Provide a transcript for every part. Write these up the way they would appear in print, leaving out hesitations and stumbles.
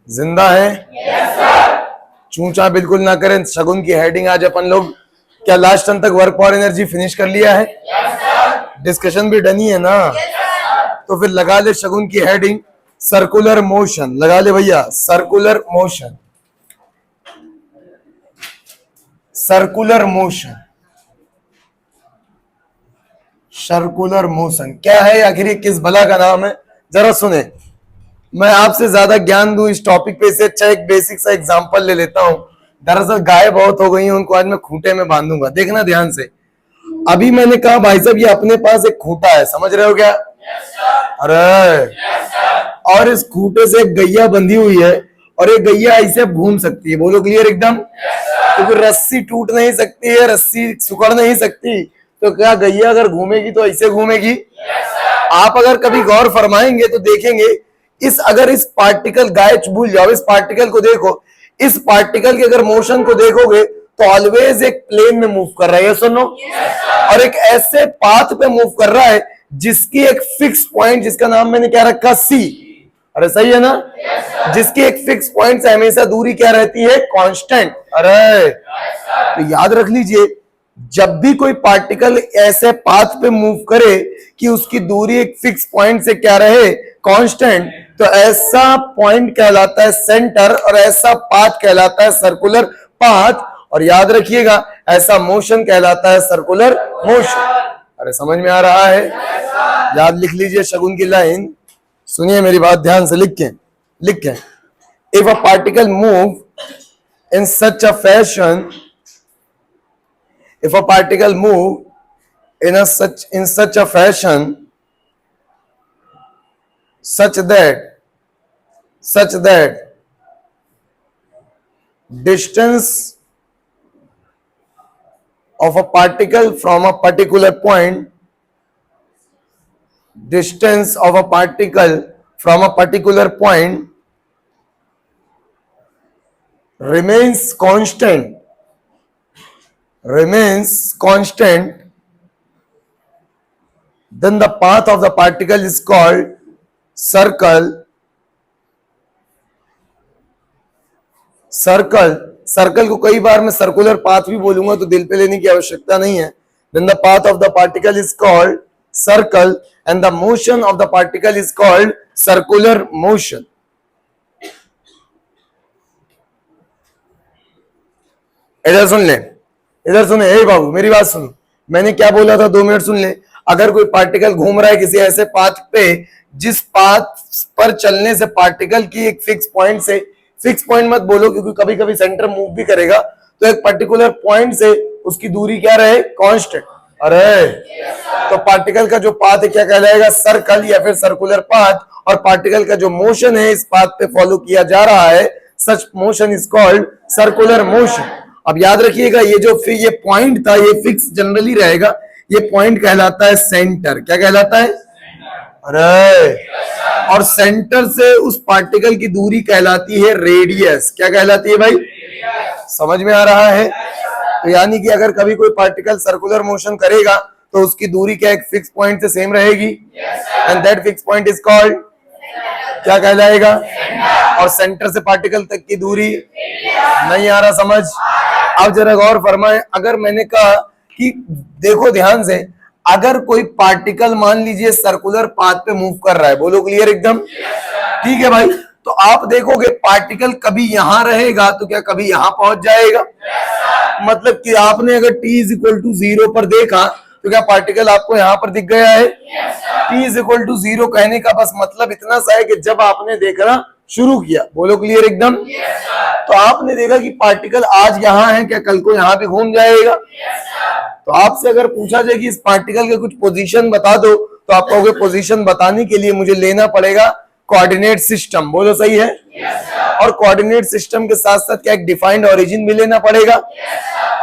जिंदा है? चूचा बिल्कुल ना करें। शगुन की हेडिंग आज अपन लोग क्या लास्ट टर्म तक वर्क फॉर एनर्जी फिनिश कर लिया है? डिस्कशन भी डनी है ना? तो फिर लगा ले शगुन की हेडिंग सर्कुलर मोशन। लगा ले भैया, circular motion. Circular motion, circular motion क्या है आखिर? ये किस भला का नाम है? जरा सुने, मैं आपसे ज्यादा ज्ञान दूं इस टॉपिक पे, इससे अच्छा एक बेसिक सा एग्जांपल ले लेता हूं। दरअसल गाय बहुत हो गई हैं, उनको आज मैं खूंटे में बांधूंगा। देखना ध्यान से। अभी मैंने कहा भाई साहब ये अपने पास एक खूंटा है, समझ रहे हो क्या? अरे और इस खूंटे से एक गैया बंधी हुई है, और ये गैया ऐसे घूम सकती है। बोलो क्लियर एकदम? क्योंकि रस्सी टूट नहीं सकती है, रस्सी सुकड़ नहीं सकती, तो क्या गैया अगर घूमेगी तो ऐसे घूमेगी? आप अगर कभी गौर फरमाएंगे तो देखेंगे, अगर इस पार्टिकल, गाय भूल जाओ, इस पार्टिकल को देखो, इस पार्टिकल के अगर मोशन को देखोगे तो ऑलवेज एक प्लेन में मूव कर रहा है, सुनो, और एक ऐसे पाथ पे मूव कर रहा है जिसकी एक फिक्स पॉइंट, जिसका नाम मैंने क्या रखा? सी। अरे सही है ना? जिसकी एक फिक्स पॉइंट से हमेशा दूरी क्या रहती है? कांस्टेंट। अरे तो याद रख लीजिए, जब भी कोई पार्टिकल ऐसे पाथ पे मूव करे कि उसकी दूरी एक फिक्स पॉइंट से क्या रहे? कांस्टेंट, तो ऐसा पॉइंट कहलाता है सेंटर, और ऐसा पाथ कहलाता है सर्कुलर पाथ। और याद रखिएगा, ऐसा मोशन कहलाता है सर्कुलर मोशन। अरे समझ में आ रहा है? याद लिख लीजिए शगुन की लाइन, सुनिए मेरी बात ध्यान से, लिख के। If a particle move in such a fashion, if a particle move in such a fashion such that distance of a particle from a particular point, distance of a particle from a particular point remains constant, then the path of the particle is called circle. Circle को कई बार मैं circular path भी बोलूंगा, तो दिल पे लेने की आवश्यकता नहीं है। then the path of the particle is called circle and the motion of the particle is called circular motion. इधर सुन ले, इधर सुने, हे बाबू मेरी बात सुनो, मैंने क्या बोला था? 2 मिनट सुन ले। अगर कोई पार्टिकल घूम रहा है किसी ऐसे पाथ पे, जिस पाथ पर चलने से पार्टिकल की एक फिक्स पॉइंट से, फिक्स पॉइंट मत बोलो क्योंकि कभी कभी सेंटर मूव भी करेगा, तो एक पर्टिकुलर पॉइंट से उसकी दूरी क्या रहे? कांस्टेंट। अरे तो पार्टिकल का जो पाथ है क्या कहलाएगा? सर्कल या फिर सर्कुलर पाथ। और पार्टिकल का जो मोशन है इस पाथ पे फॉलो किया जा रहा है, such motion is called circular motion. अब याद रखिएगा, ये पॉइंट था, ये फिक्स जनरली रहेगा, ये पॉइंट कहलाता है सेंटर। क्या कहलाता है? अरे और सेंटर से उस पार्टिकल की दूरी कहलाती है रेडियस। क्या कहलाती है भाई? समझ में आ रहा है? तो यानी कि अगर कभी कोई पार्टिकल सर्कुलर मोशन करेगा तो उसकी दूरी क्या एक फिक्स पॉइंट से सेम रहेगी, and that fix point is called, क्या कहलाएगा? और सेंटर से पार्टिकल तक की दूरी, नहीं आ रहा समझ? अब जरा गौर फरमाए, अगर मैंने कहा कि देखो ध्यान से, अगर कोई पार्टिकल मान लीजिए सर्कुलर पाथ पे मूव कर रहा है, बोलो क्लियर एकदम? ठीक है भाई, तो आप देखोगे पार्टिकल कभी यहां रहेगा तो क्या कभी यहां पहुंच जाएगा? मतलब कि आपने अगर t इज इक्वल टू 0 पर देखा तो क्या पार्टिकल आपको यहां पर दिख गया है? t इज इक्वल टू 0 कहने का बस मतलब इतना सा है कि जब आपने देखना शुरू किया, बोलो क्लियर एकदम, तो आपने देखा कि पार्टिकल आज यहां है, क्या कल को यहां पे घूम जाएगा? तो आपसे अगर पूछा जाए कि इस पार्टिकल के कुछ पोजीशन बता दो, तो आप कहोगे पोजीशन बताने के लिए मुझे लेना पड़ेगा कोऑर्डिनेट सिस्टम। बोलो सही है? और कोऑर्डिनेट सिस्टम के साथ साथ क्या एक डिफाइंड ओरिजिन भी लेना पड़ेगा।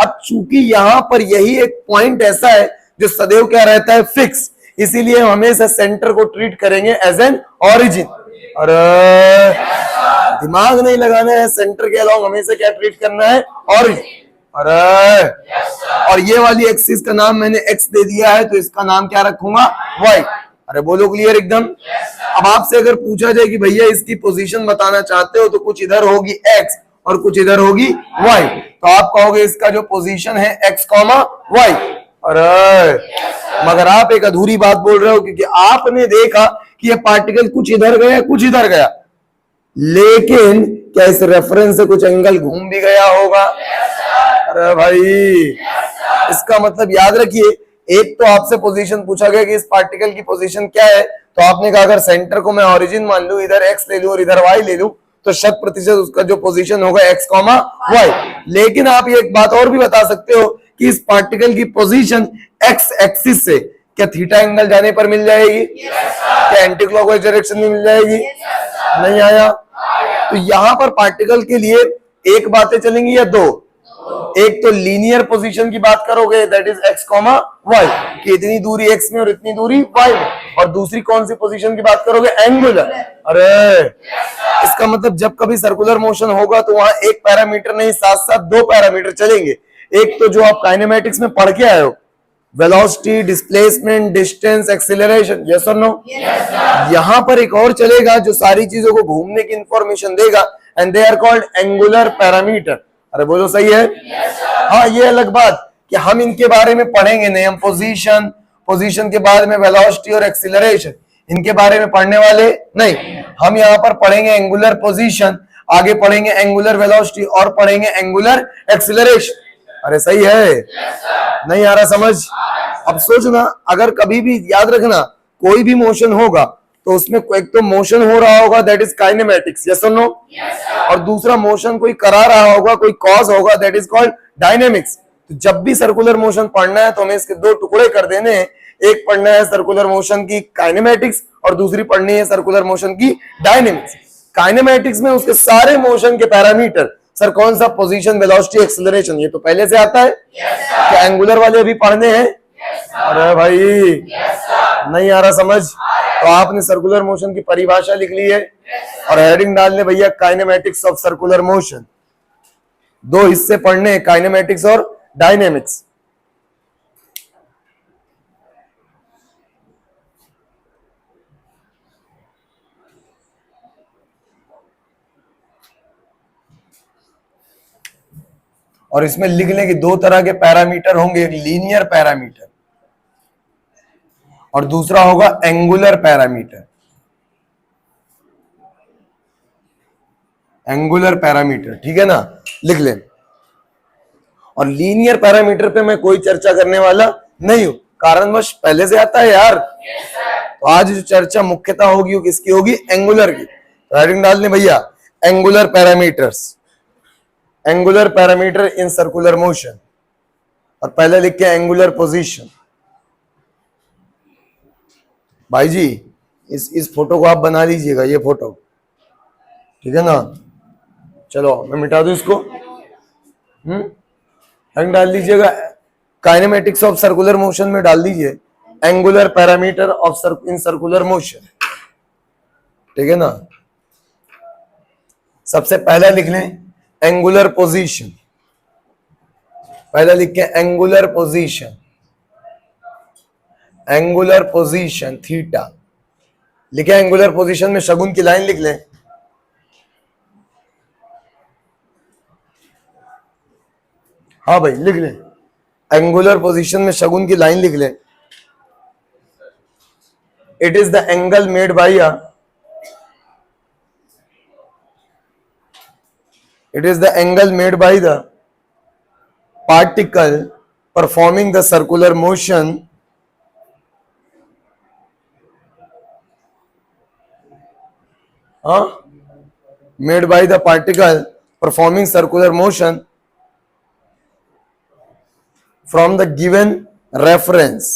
अब चूंकि यहां पर यही एक पॉइंट ऐसा है जो सदैव क्या रहता है? फिक्स, इसीलिए हम हमेशा सेंटर को ट्रीट करेंगे एज एन ओरिजिन। अरे दिमाग नहीं लगाना है, सेंटर के अलावा हमेशा क्या ट्रीट करना है? ओरिजिन। अरे और ये वाली एक्सिस का नाम मैंने एक्स दे दिया है, तो इसका नाम क्या रखूंगा? वाई। अरे बोलो क्लियर एकदम। अब आपसे अगर पूछा जाए कि भैया इसकी पोजीशन बताना चाहते हो तो कुछ इधर होगी x और कुछ इधर होगी y, तो आप कहोगे इसका जो पोजीशन है x, y। अरे मगर आप एक अधूरी बात बोल रहे हो, क्योंकि आपने देखा कि ये पार्टिकल कुछ इधर गया कुछ इधर गया, लेकिन क्या इस रेफरेंस से कुछ एंगल घूम भी गया होगा? अरे भाई इसका मतलब याद रखिए, एक तो आपसे पोजीशन पूछा गया कि इस पार्टिकल की पोजीशन क्या है, तो आपने कहा अगर सेंटर को मैं ओरिजिन मान लूं, इधर x ले लूं और इधर y ले लूं, तो 100% उसका जो पोजीशन होगा x, y। लेकिन आप ये एक बात और भी बता सकते हो कि इस पार्टिकल की पोजीशन x एक्सिस से क्या थीटा एंगल जाने पर मिल जाएगी? क्या एंटी क्लॉकवाइज डायरेक्शन में मिल जाएगी? नहीं आया? तो यहां पर पार्टिकल के लिए एक बातें चलेंगी या दो? एक तो लीनियर पोजीशन की बात करोगे, दैट इज x, y, कि इतनी दूरी x में और इतनी दूरी y में, और दूसरी कौन सी पोजीशन की बात करोगे? एंगुलर। अरे इसका मतलब जब कभी सर्कुलर मोशन होगा तो वहां एक पैरामीटर नहीं, साथ साथ दो पैरामीटर चलेंगे। एक तो जो आप काइनेमेटिक्स में पढ़ के आए हो, velocity, displacement, distance, acceleration, yes और नो? यहां पर एक और चलेगा जो सारी चीजों को घूमने की इंफॉर्मेशन देगा, and they are called angular parameter. अरे बोलो सही है? हाँ, ये अलग बात कि हम इनके बारे में पढ़ेंगे नहीं, हम पोजीशन के बाद में वेलोसिटी और एक्सीलरेशन, इनके बारे में पढ़ने वाले नहीं। हम यहाँ पर पढ़ेंगे एंगुलर पोजीशन, आगे पढ़ेंगे एंगुलर वेलोसिटी और पढ़ेंगे एंगुलर एक्सीलरेशन। अरे सही है? नहीं आ रहा समझ? अब सोचना, अगर कभी भी याद रखना कोई भी मोशन होगा तो उसमें एक तो मोशन हो रहा होगा, दैट इज काइनेमेटिक्स, यस और नो? और दूसरा मोशन कोई करा रहा होगा, कोई कॉज होगा, दैट इज कॉल्ड डायनेमिक्स। तो जब भी सर्कुलर मोशन पढ़ना है तो हमें इसके दो टुकड़े कर देने हैं, एक पढ़ना है सर्कुलर मोशन की काइनेमेटिक्स और दूसरी पढ़नी है सर्कुलर मोशन की डायनेमिक्स। काइनेमेटिक्स में उसके सारे मोशन के पैरामीटर, सर कौन सा? पोजीशन, वेलोसिटी, एक्सीलरेशन, ये तो पहले से आता है। क्या एंगुलर वाले अभी पढ़ने हैं? अरे भाई नहीं आ रहा समझ? तो आपने सर्कुलर मोशन की परिभाषा लिख ली है और हेडिंग डाल ले भैया काइनेमेटिक्स ऑफ सर्कुलर मोशन। दो हिस्से पढ़ने, काइनेमेटिक्स और डायनेमिक्स। और इसमें लिख लें कि दो तरह के पैरामीटर होंगे, एक लीनियर पैरामीटर और दूसरा होगा एंगुलर पैरामीटर। एंगुलर पैरामीटर, ठीक है ना? लिख लें। और लीनियर पैरामीटर पे मैं कोई चर्चा करने वाला नहीं हूं, कारणवश पहले से आता है यार। तो आज जो चर्चा मुख्यतः होगी वो किसकी होगी? एंगुलर की। राइटिंग डाल लें भैया, angular parameters, angular parameter in circular motion, और पहले लिख के एंगुलर पोजीशन। भाई जी इस फोटो को आप बना लीजिएगा, ये फोटो, ठीक है ना? चलो मैं मिटा दूं इसको। रंग डाल दीजिएगा, काइनेमेटिक्स ऑफ सर्कुलर मोशन में डाल दीजिए angular parameter of in circular motion, ठीक है ना? सबसे पहला लिख लें एंगुलर पोजीशन, पहला लिख के angular position, angular position theta लिखे। एंगुलर पोजीशन में शगुन की लाइन लिख लें। हाँ भाई लिख लें, एंगुलर पोजीशन में शगुन की लाइन लिख लें। It is the angle made by it is the angle made by the particle performing the circular motion made by the particle performing circular motion from the given reference।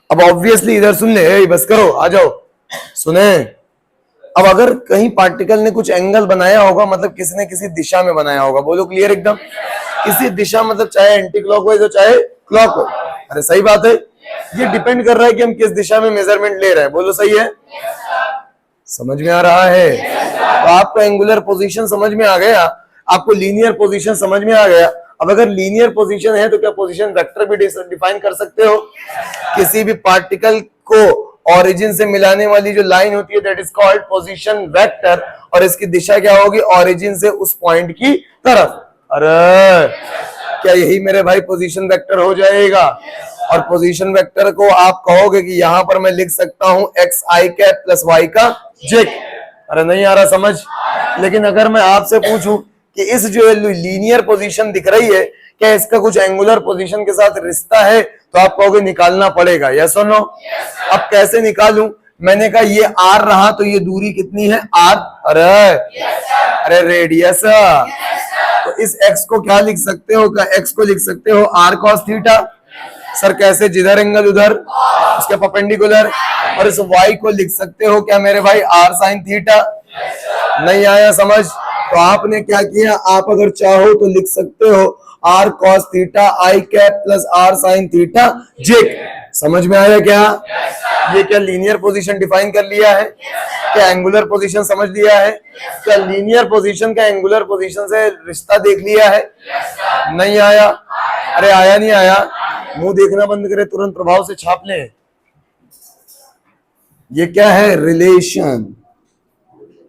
अब obviously इधर सुन ले, बस करो आ जाओ सुने। अब अगर कहीं पार्टिकल ने कुछ एंगल बनाया होगा, मतलब किसी ने किसी दिशा में बनाया होगा, बोलो क्लियर एकदम। किसी दिशा मतलब चाहे एंटी क्लॉकवाइज हो चाहे क्लॉकवाइज। अरे सही बात है, ये डिपेंड कर रहा है कि हम किस दिशा में मेजरमेंट ले रहे हैं। बोलो सही है? समझ में आ रहा है? तो आपको एंगुलर पोजीशन समझ में आ गया, आपको लीनियर पोजीशन समझ में आ गया। अब अगर लीनियर पोजीशन है तो क्या पोजीशन वेक्टर भी डिफाइन कर सकते हो? किसी भी पार्टिकल को ओरिजिन से मिलाने वाली जो लाइन होती है that is called position vector, और इसकी दिशा क्या होगी, ओरिजिन से उस पॉइंट की तरफ। अरे क्या यही मेरे भाई पोजीशन वेक्टर हो जाएगा? और पोजीशन वेक्टर को आप कहोगे कि यहां पर मैं लिख सकता हूं एक्स आई कैप प्लस वाई का जे। अरे नहीं आ रहा समझ? लेकिन अगर मैं आपसे पूछूं कि इस जो लीनियर पोजीशन दिख रही है, क्या इसका कुछ एंगुलर पोजीशन के साथ रिश्ता है, तो आप कहोगे निकालना पड़ेगा। यस और नो? अब कैसे निकालूं? मैंने कहा ये आर रहा तो ये दूरी कितनी है, आर। अरे रेडियस। तो इस एक्स को क्या लिख सकते हो, क्या एक्स को लिख सकते हो आर कॉस थीटा। सर कैसे? जिधर एंगल उधर उसके परपेंडिकुलर। और इस वाई को लिख सकते हो क्या मेरे भाई, आर साइन थीटा। नहीं आया समझ? तो आपने क्या किया, आप अगर चाहो तो लिख सकते हो R cos theta I cap plus R sine theta J. समझ में आया क्या? ये क्या लीनियर पोजीशन डिफाइन कर लिया है? क्या एंगुलर पोजीशन समझ लिया है? क्या लीनियर पोजीशन का एंगुलर पोजीशन से रिश्ता देख लिया है? नहीं आया? अरे आया नहीं आया? मुंह देखना बंद करे, तुरंत प्रभाव से छाप ले। ये क्या है?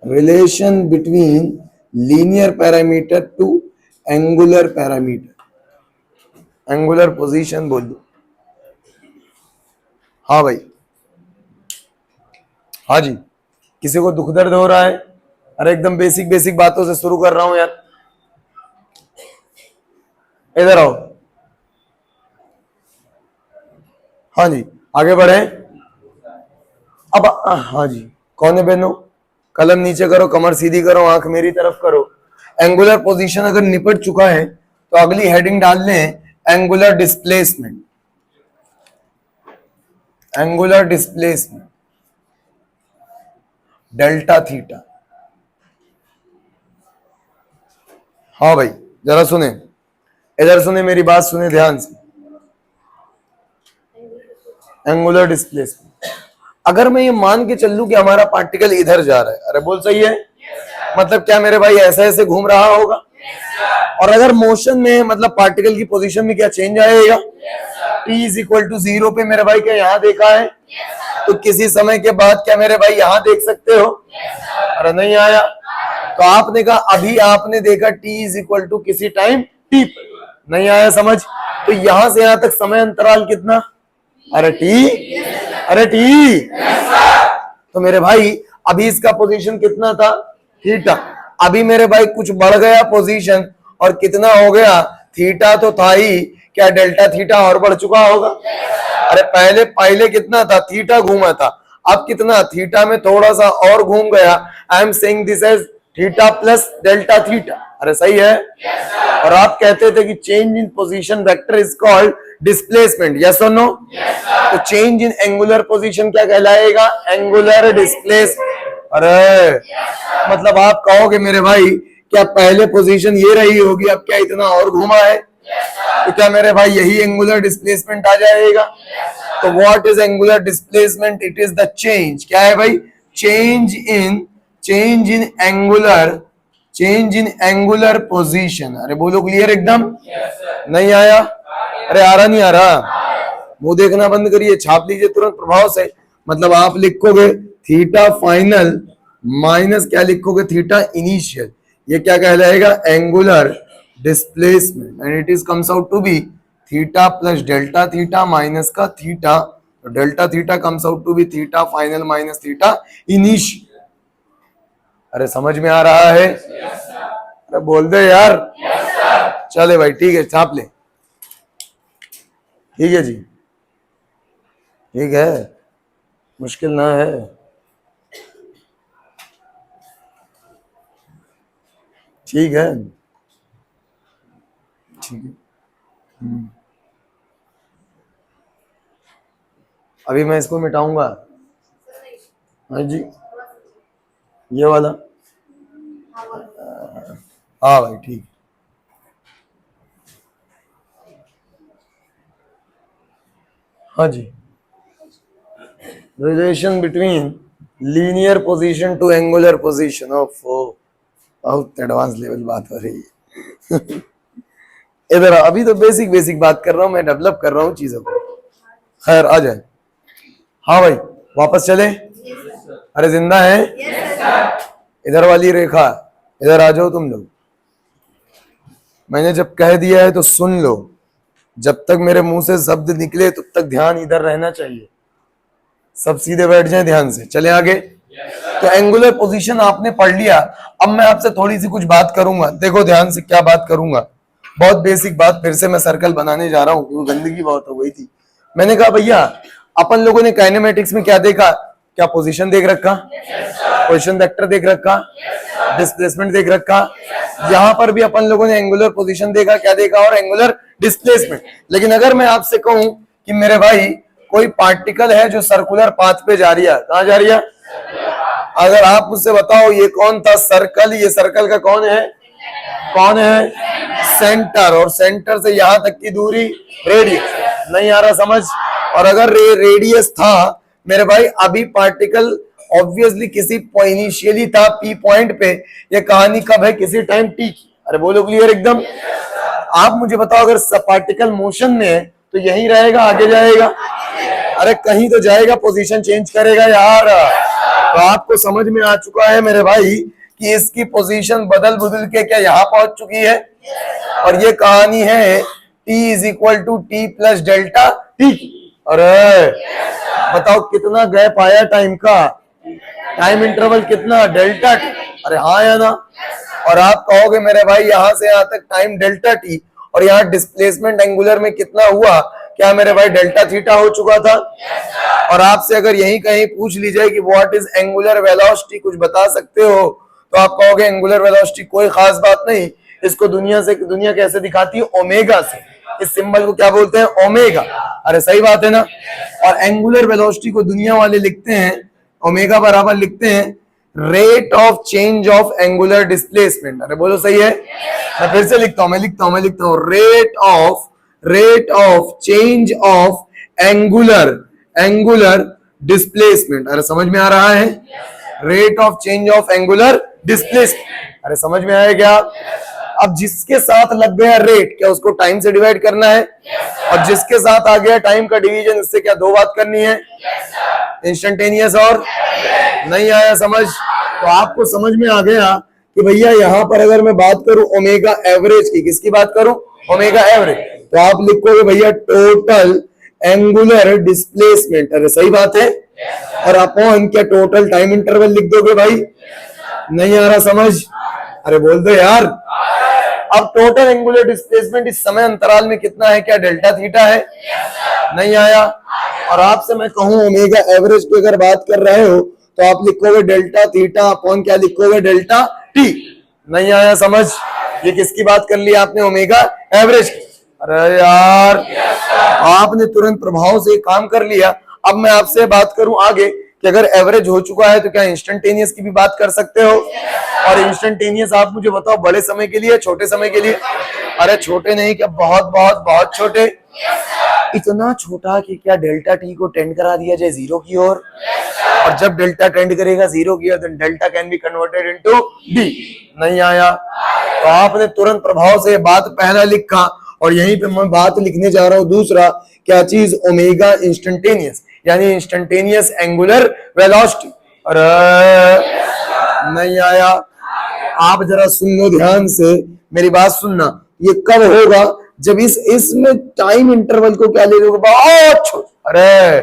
Relation between linear parameter to angular parameter. Angular position बोल दो। हाँ भाई, हाँ जी। किसी को दुख दर्द हो रहा है? अरे एकदम बेसिक बेसिक बातों से शुरू कर रहा हूं यार। इधर आओ। हाँ जी आगे बढ़े। अब हाँ जी, कौन है बहनों? कलम नीचे करो, कमर सीधी करो, आंख मेरी तरफ करो। एंगुलर पोजीशन अगर निपट चुका है तो अगली हेडिंग डाल लें angular displacement. Angular displacement delta theta. हाँ भाई जरा सुने, इधर सुने, मेरी बात सुने ध्यान से। एंगुलर डिस्प्लेसमेंट, अगर मैं ये मान के चलूं कि हमारा पार्टिकल इधर जा रहा है, अरे बोल सही है? मतलब क्या मेरे भाई ऐसे ऐसे घूम रहा होगा? और अगर मोशन में मतलब पार्टिकल की पोजीशन में क्या चेंज आएगा? t इज इक्वल टू 0 पे मेरे भाई क्या यहां देखा है? तो किसी समय के बाद क्या मेरे भाई यहां देख सकते हो? अरे नहीं आया? तो आपने कहा अभी आपने देखा t इज इक्वल टू किसी टाइम t। नहीं आया समझ? तो यहां से यहां तक समय अंतराल कितना? अरे t। तो मेरे भाई अभी इसका पोजीशन कितना था? थीटा। अभी मेरे भाई कुछ बढ़ गया पोजीशन, और कितना हो गया? थीटा तो था ही, क्या डेल्टा थीटा और बढ़ चुका होगा? अरे पहले कितना था? थीटा घूमा था, अब कितना? थीटा में थोड़ा सा और घूम गया। I am saying this as theta plus delta theta. अरे सही है? और आप कहते थे कि change in position vector is called displacement. Yes और नो? तो चेंज इन एंगुलर पोजीशन क्या कहलाएगा? Angular displacement. अरे मतलब आप कहोगे मेरे भाई क्या पहले पोजीशन ये रही होगी, अब क्या इतना और घुमा है? तो क्या मेरे भाई यही एंगुलर डिस्प्लेसमेंट आ जाएगा? तो what is angular displacement? It is the change, क्या है भाई? Change in angular position. अरे बोलो क्लियर एकदम? नहीं आया? अरे आ रहा नहीं आ रहा? मुंह देखना बंद करिए, छाप लीजिए तुरंत प्रभाव से। मतलब आप लिखोगे थीटा फाइनल माइनस क्या लिखोगे? Theta initial. ये क्या कहलाएगा? Angular displacement. And it is comes out to be theta plus delta theta minus का थीटा। तो delta theta comes out to be theta final minus theta initial. अरे समझ में आ रहा है? अरे बोल दे यार। चले भाई ठीक है, छाप ले। ठीक है जी, ठीक है, मुश्किल ना है। ठीक है, ठीक है। अभी मैं इसको मिटाऊंगा। हाँ जी, ये वाला। हाँ भाई ठीक। हाँ जी, relation between linear position to angular position of, बहुत एडवांस लेवल बात हो रही है। इधर अभी तो बेसिक बात कर रहा हूं मैं, डेवलप कर रहा हूं चीजों को। खैर आ जाए। हाँ भाई, वापस चले? अरे जिंदा है? इधर वाली रेखा, इधर आ जाओ तुम लोग। मैंने जब कह दिया है तो सुन लो, जब तक मेरे मुंह से शब्द निकले तब तक ध्यान इधर रहना चाहिए। सब सीधे बैठ जाएं ध्यान से। चले आगे। तो एंगुलर पोजीशन आपने पढ़ लिया। अब मैं आपसे थोड़ी सी कुछ बात करूंगा, देखो ध्यान से क्या बात करूंगा। बहुत बेसिक बात, फिर से मैं सर्कल बनाने जा रहा हूं क्योंकि गंदगी बहुत हो गई थी। मैंने कहा भैया अपन लोगों ने काइनेमेटिक्स में क्या देखा? क्या पोजीशन देख रखा, पोजीशन वेक्टर देख रखा, डिस्प्लेसमेंट देख रखा। यहां पर भी अपन लोगों ने एंगुलर पोजीशन देखा, क्या देखा, और एंगुलर डिस्प्लेसमेंट। लेकिन अगर मैं आपसे कहूं कि मेरे भाई कोई पार्टिकल है जो सर्कुलर पाथ पे जा रही है, कहां जा रही है? अगर आप मुझसे बताओ ये कौन था सर्कल, ये सर्कल का कौन है? कौन है? सेंटर। और सेंटर से यहां तक की दूरी रेडियस। नहीं आ रहा समझ? और अगर रेडियस था मेरे भाई, अभी पार्टिकल ऑब्वियसली किसी इनिशियली था पी पॉइंट पे, ये कहानी कब है? किसी टाइम टी की। अरे बोलो क्लियर एकदम। आप मुझे बताओ अगर पार्टिकल मोशन में है तो यही रहेगा, आगे जाएगा? अरे कहीं तो जाएगा, पोजीशन चेंज करेगा यार। तो आपको समझ में आ चुका है मेरे भाई कि इसकी पोजीशन बदल बदल के क्या यहाँ पहुंच चुकी है। और ये कहानी है t is equal to T plus delta T. अरे बताओ कितना गैप आया टाइम का, टाइम इंटरवल कितना? Delta T. अरे हाँ या ना? और आप कहोगे मेरे भाई यहां से यहां तक टाइम डेल्टा टी, और यहाँ डिस्प्लेसमेंट एंगुलर में कितना हुआ? क्या मेरे भाई डेल्टा थीटा हो चुका था? और आपसे अगर यहीं कहीं पूछ ली जाए कि व्हाट इज एंगुलर वेलोसिटी, कुछ बता सकते हो? तो आप कहोगे एंगुलर वेलोसिटी कोई खास बात नहीं, इसको दुनिया कैसे दिखाती है? ओमेगा से। इस सिंबल को क्या बोलते हैं? ओमेगा। अरे सही बात है ना? और एंगुलर वेलोसिटी को दुनिया वाले लिखते हैं, ओमेगा बराबर लिखते हैं rate of change of angular displacement. अरे बोलो सही है? मैं फिर से लिखता हूं, मैं लिखता हूं rate of change of angular displacement. अरे समझ में आ रहा है? Rate of change of angular displacement. अरे समझ में आया क्या? अब जिसके साथ लग गया रेट, क्या उसको टाइम से डिवाइड करना है? और जिसके साथ आ गया टाइम का डिवीजन, उससे क्या दो बात करनी है? इंस्टेंटेनियस और नहीं आया समझ? तो आपको समझ में आ गया कि भैया यहां पर अगर मैं बात करूं ओमेगा एवरेज की, किसकी बात करूं? Omega average. तो आप लिखोगे भैया टोटल एंगुलर डिस्प्लेसमेंट। अरे सही बात है। और अपॉन क्या टोटल टाइम इंटरवल लिख दोगे भाई? नहीं आ रहा समझ? अरे बोल दो यार। अब टोटल एंगुलर डिस्प्लेसमेंट इस समय अंतराल में कितना है? क्या डेल्टा थीटा है? नहीं आया। और आपसे मैं कहूं ओमेगा एवरेज की अगर बात कर रहे हो तो आप लिखोगे डेल्टा थीटा अपॉन क्या लिखोगे? Delta T. नहीं आया समझ? ये किसकी बात कर ली आपने? ओमेगा एवरेज की। अरे यार आपने तुरंत प्रभाव से काम कर लिया। अब मैं आपसे बात करूं आगे कि अगर एवरेज हो चुका है तो क्या इंस्टेंटेनियस की भी बात कर सकते हो? और इंस्टेंटेनियस आप मुझे बताओ बड़े समय के लिए, छोटे समय के लिए? अरे छोटे नहीं, क्या बहुत बहुत बहुत छोटे? इतना छोटा कि क्या डेल्टा टी को टेंड करा दिया जाए जीरो की ओर। और जब डेल्टा टेंड करेगा जीरो की ओर, then delta can be converted into D. नहीं आया। तो आपने तुरंत प्रभाव से बात पहला लिखा, और यहीं पे मैं बात लिखने जा रहा हूं दूसरा, क्या चीज? ओमेगा इंस्टेंटेनियस, यानी इंस्टेंटेनियस एंगुलर वेलोसिटी। अरे नहीं आया। आप जरा सुन लो ध्यान से, मेरी बात सुनना। ये कब होगा? जब इसमें टाइम इंटरवल को क्या ले लोगे? बहुत छोटा। अरे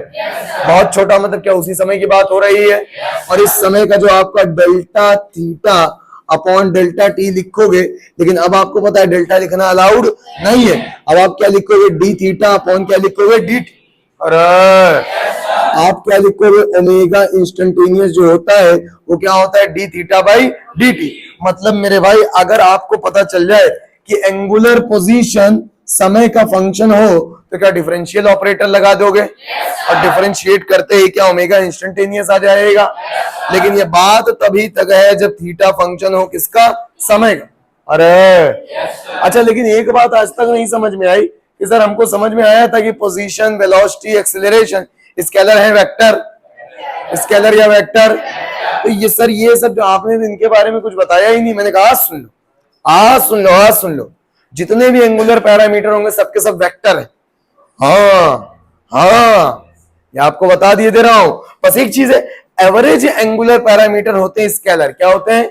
बहुत छोटा मतलब क्या उसी समय की बात हो रही है? और इस समय का जो आपका delta theta upon delta T लिखोगे, लेकिन अब आपको पता है डेल्टा लिखना अलाउड नहीं है। अब आप क्या लिखोगे? डी थीटा अपॉन क्या लिखोगे? D T. अरे आप क्या लिखोगे? ओमेगा इंस्टेंटेनियस जो होता है वो क्या होता है? D theta by D T. मतलब मेरे भाई अगर आपको पता चल जाए कि एंगुलर पोजीशन समय का फंक्शन हो तो क्या डिफरेंशियल ऑपरेटर लगा दोगे? और डिफरेंशिएट करते ही क्या ओमेगा इंस्टेंटेनियस आ जाएगा? लेकिन ये बात तभी तक है जब थीटा फंक्शन हो किसका? समय का। अरे अच्छा, लेकिन एक बात आज तक नहीं समझ में आई कि सर हमको समझ में आया था कि पोजीशन, वेलोसिटी, एक्सेलरेशन स्केलर है वेक्टर, स्केलर या वेक्टर। तो ये सर ये सब जो आपने इनके बारे में कुछ बताया ही नहीं। मैंने कहा आज सुन लो, आज सुन लो, आज सुन लो। जितने भी एंगुलर पैरामीटर होंगे सबके सब वेक्टर है। हाँ हाँ, ये आपको बता दिए दे रहा हूं। बस एक चीज है, एवरेज एंगुलर पैरामीटर होते हैं स्केलर। क्या होते हैं?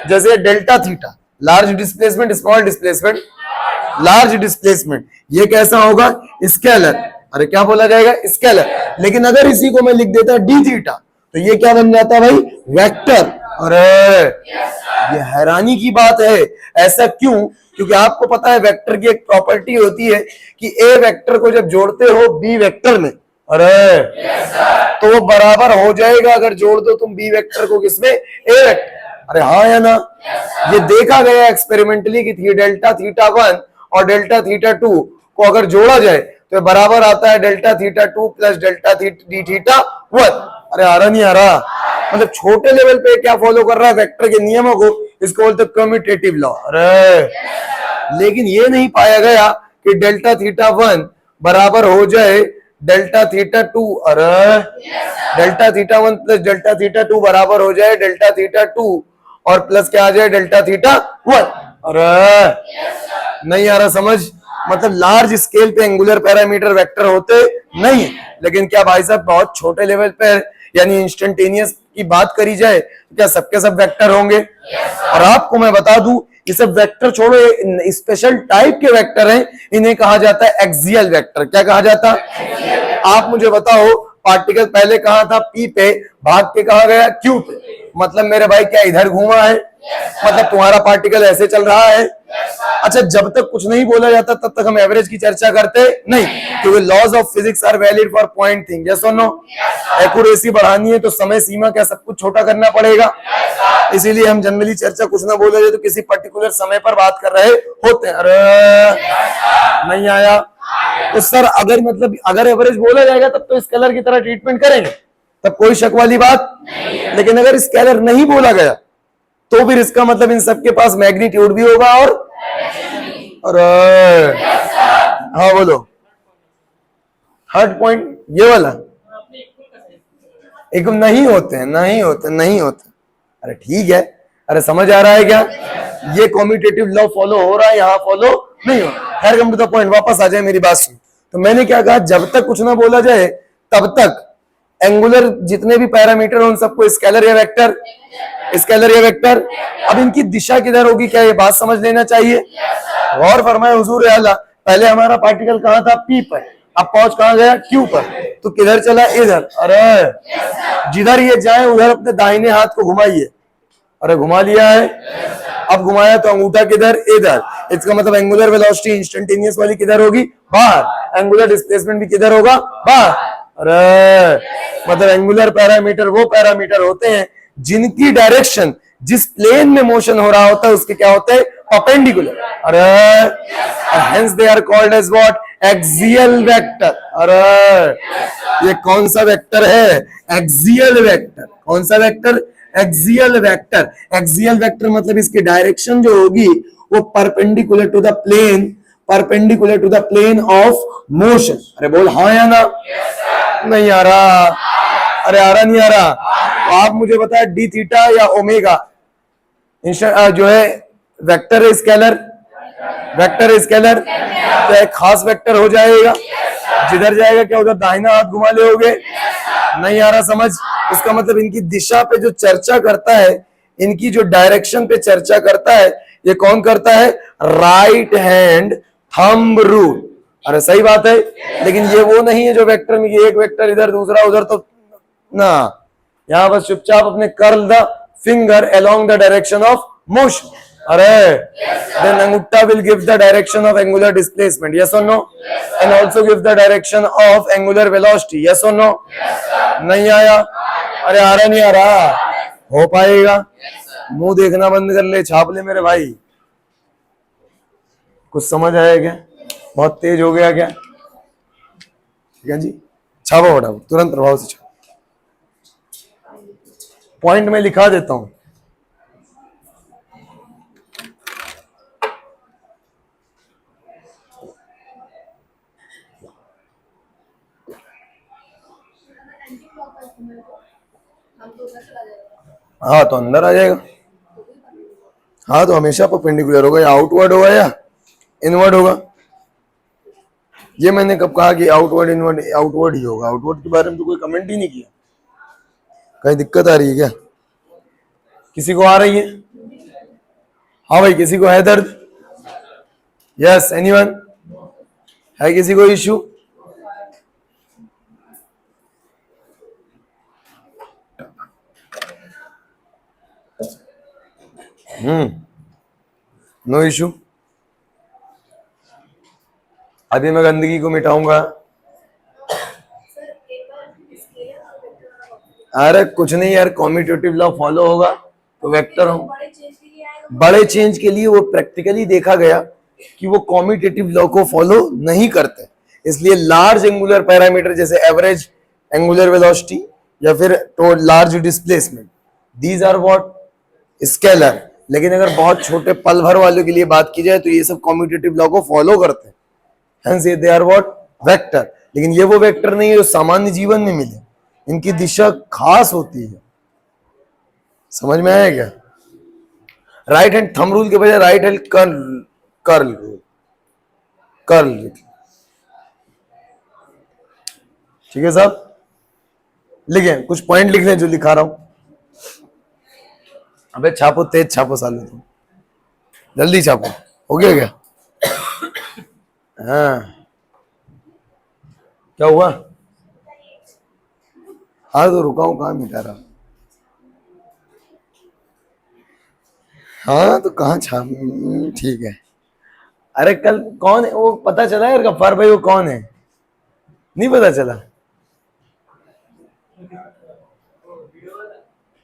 जैसे delta theta, large displacement small displacement large displacement, ये कैसा होगा? स्केलर। अरे क्या बोला जाएगा? स्केलर। लेकिन अगर इसी को मैं लिख देता डी थीटा तो ये क्या बन जाता भाई? वेक्टर। अरे ये हैरानी की बात है। ऐसा क्यों? क्योंकि आपको पता है वेक्टर की एक प्रॉपर्टी होती है कि ए वेक्टर को जब जोड़ते हो बी वेक्टर में, अरे तो वो बराबर हो जाएगा अगर जोड़ दो तुम बी वेक्टर को किसमें? ए वेक्टर। अरे हाँ या ना? ये देखा गया एक्सपेरिमेंटली कि डेल्टा थीटा 1 और डेल्टा थीटा 2 को अगर जोड़ा जाए तो बराबर आता है delta theta 2 plus delta D theta 1। अरे आ रहा नहीं आ रहा? मतलब छोटे लेवल पे क्या फॉलो कर रहा है? वेक्टर के नियमों को, इसको बोलते कम्यूटेटिव लॉ। अरे लेकिन ये नहीं पाया गया कि डेल्टा थीटा 1 बराबर हो जाए डेल्टा थीटा 2। अरे delta theta 1 plus delta theta 2 बराबर हो जाए डेल्टा थीटा 2 और प्लस क्या आ जाए? Delta theta 1। अरे नहीं आ रहा समझ? मतलब लार्ज स्केल पे एंगुलर पैरामीटर वेक्टर होते नहीं है, लेकिन क्या भाई साहब बहुत छोटे लेवल पे यानी इंस्टेंटेनियस की बात करी जाए तो क्या सबके सब वेक्टर होंगे? और आपको मैं बता दूं, ये सब वेक्टर छोड़ो, स्पेशल टाइप के वेक्टर हैं, इन्हें कहा जाता है एक्सियल वेक्टर। क्या कहा जाता? आप मुझे बताओ, पार्टिकल पहले कहा था पी पे, भाग के कहा गया क्यू पे। मतलब मेरे भाई क्या इधर घूमा है? मतलब तुम्हारा पार्टिकल ऐसे चल रहा है। अच्छा, जब तक कुछ नहीं बोला जाता तब तक हम एवरेज की चर्चा करते नहीं, क्योंकि laws of physics are valid for point thing. Yes और नो? एक्यूरेसी बढ़ानी है तो समय सीमा क्या सब कुछ छोटा करना पड़ेगा। इसीलिए हम जनरली चर्चा कुछ ना बोले जाए तो किसी पर्टिकुलर समय पर बात कर रहे होते हैं। अरे नहीं आया तो सर अगर मतलब अगर एवरेज बोला जाएगा तब तो स्केलर की तरह ट्रीटमेंट करेंगे, तब कोई शक वाली बात नहीं। लेकिन अगर स्केलर नहीं बोला गया तो फिर इसका मतलब इन सबके पास मैग्नीट्यूड भी होगा और हाँ बोलो। थर्ड पॉइंट ये वाला एकदम नहीं होते। अरे ठीक है, अरे समझ आ रहा है क्या? ये कम्यूटेटिव लॉ फॉलो हो रहा है, यहाँ फॉलो नहीं हो। खैर कम टू द पॉइंट, वापस आ जाए मेरी बात सुन। तो मैंने क्या कहा, जब तक कुछ ना बोला जाए तब तक एंगुलर जितने भी पैरामीटर उन सबको स्केलर या वेक्टर, स्केलर या वेक्टर। अब इनकी दिशा किधर होगी, क्या ये बात समझ लेना चाहिए। गौर फरमाए हुजूर आला, पहले हमारा पार्टिकल कहाँ था? पी पर, अब पहुंच कहाँ गया? क्यू पर। तो किधर चला? इधर। अरे जिधर ये जाए उधर अपने दाहिने हाथ को घुमाइए। अरे घुमा लिया है। अब घुमाया तो अंगूठा किधर? इधर। इसका मतलब एंगुलर वेलोसिटी इंस्टेंटेनियस वाली किधर होगी? बाहर। एंगुलर डिस्प्लेसमेंट भी किधर होगा? बाहर। अरे मतलब एंगुलर पैरामीटर वो पैरामीटर होते हैं जिनकी डायरेक्शन जिस प्लेन में मोशन हो रहा होता है उसके क्या होते हैं? परपेंडिकुलर। अरे hence they are called as what? Axial vector. अरे ये कौन सा वेक्टर है? Axial vector. कौन सा vector? Axial vector. Axial vector मतलब इसकी डायरेक्शन जो होगी वो perpendicular to the plane of motion. अरे बोल हाँ या ना? नहीं आ रहा? अरे आ रहा नहीं आ रहा? तो आप मुझे बताए डी थीटा या ओमेगा जो है वेक्टर है स्केलर? वेक्टर है स्केलर तो एक खास वेक्टर हो जाएगा, जिधर जाएगा क्या उधर दाहिना हाथ घुमा ले होगे। नहीं आ रहा समझ? इसका मतलब इनकी दिशा पे जो चर्चा करता है, इनकी जो डायरेक्शन पे चर्चा करता है, ये कौन करता है? Right hand thumb rule. अरे सही बात है, लेकिन ये वो नहीं है जो वेक्टर में एक वेक्टर इधर दूसरा उधर, तो ना, यहाँ बस चुपचाप अपने curl the finger along the direction of motion. अरे then अंगूठा will give the direction of angular displacement, yes or no? And also give the direction of angular velocity, yes or no? नहीं आया? अरे आ रहा नहीं आ रहा? हो पाएगा? मुंह देखना बंद कर ले, छाप ले मेरे भाई। कुछ समझ आया क्या? बहुत तेज हो गया क्या? ठीक है जी, छापो फटाफट, तुरंत प्रभाव से छापो। पॉइंट में लिखा देता हूं। हाँ तो अंदर आ जाएगा। हाँ तो हमेशा परपेंडिकुलर होगा, या आउटवर्ड होगा या इनवर्ड होगा। ये मैंने कब कहा कि आउटवर्ड इनवर्ड, आउटवर्ड ही होगा। आउटवर्ड के बारे में तो कोई कमेंट ही नहीं किया। कहीं दिक्कत आ रही है क्या? किसी को आ रही है? हाँ भाई, किसी को है दर्द? Yes, anyone? है किसी को इश्यू? No issue. अभी मैं गंदगी को मिटाऊंगा। अरे कुछ नहीं यार, कॉम्यूटेटिव लॉ फॉलो होगा तो वेक्टर हो। बड़े चेंज के लिए वो प्रैक्टिकली देखा गया कि वो कॉम्यूटेटिव लॉ को फॉलो नहीं करते, इसलिए लार्ज एंगुलर पैरामीटर जैसे एवरेज एंगुलर वेलोसिटी या फिर large displacement, these are what scalar. लेकिन अगर बहुत छोटे पल भर वालों के लिए बात की जाए तो ये सब कॉम्यूटेटिव लॉ को फॉलो करते हैं, hence they are what vector. लेकिन ये वो वेक्टर नहीं है जो सामान्य जीवन में मिले, इनकी दिशा खास होती है। समझ में आया क्या? राइट हैंड थंब रूल के बजाय right hand curl curl curl. ठीक है साहब, लिखें, कुछ पॉइंट लिख लें जो लिखा रहा हूं। अबे छापो, तेज छापो साले, तुम जल्दी छापो। हो गया क्या? हाँ, क्या हुआ? हाँ तो रुका हूं, कहाँ मिटा रहा? हाँ तो कहाँ छाप? ठीक है। अरे कल कौन है वो, पता चला यार गफ्फार भाई वो कौन है? नहीं पता चला?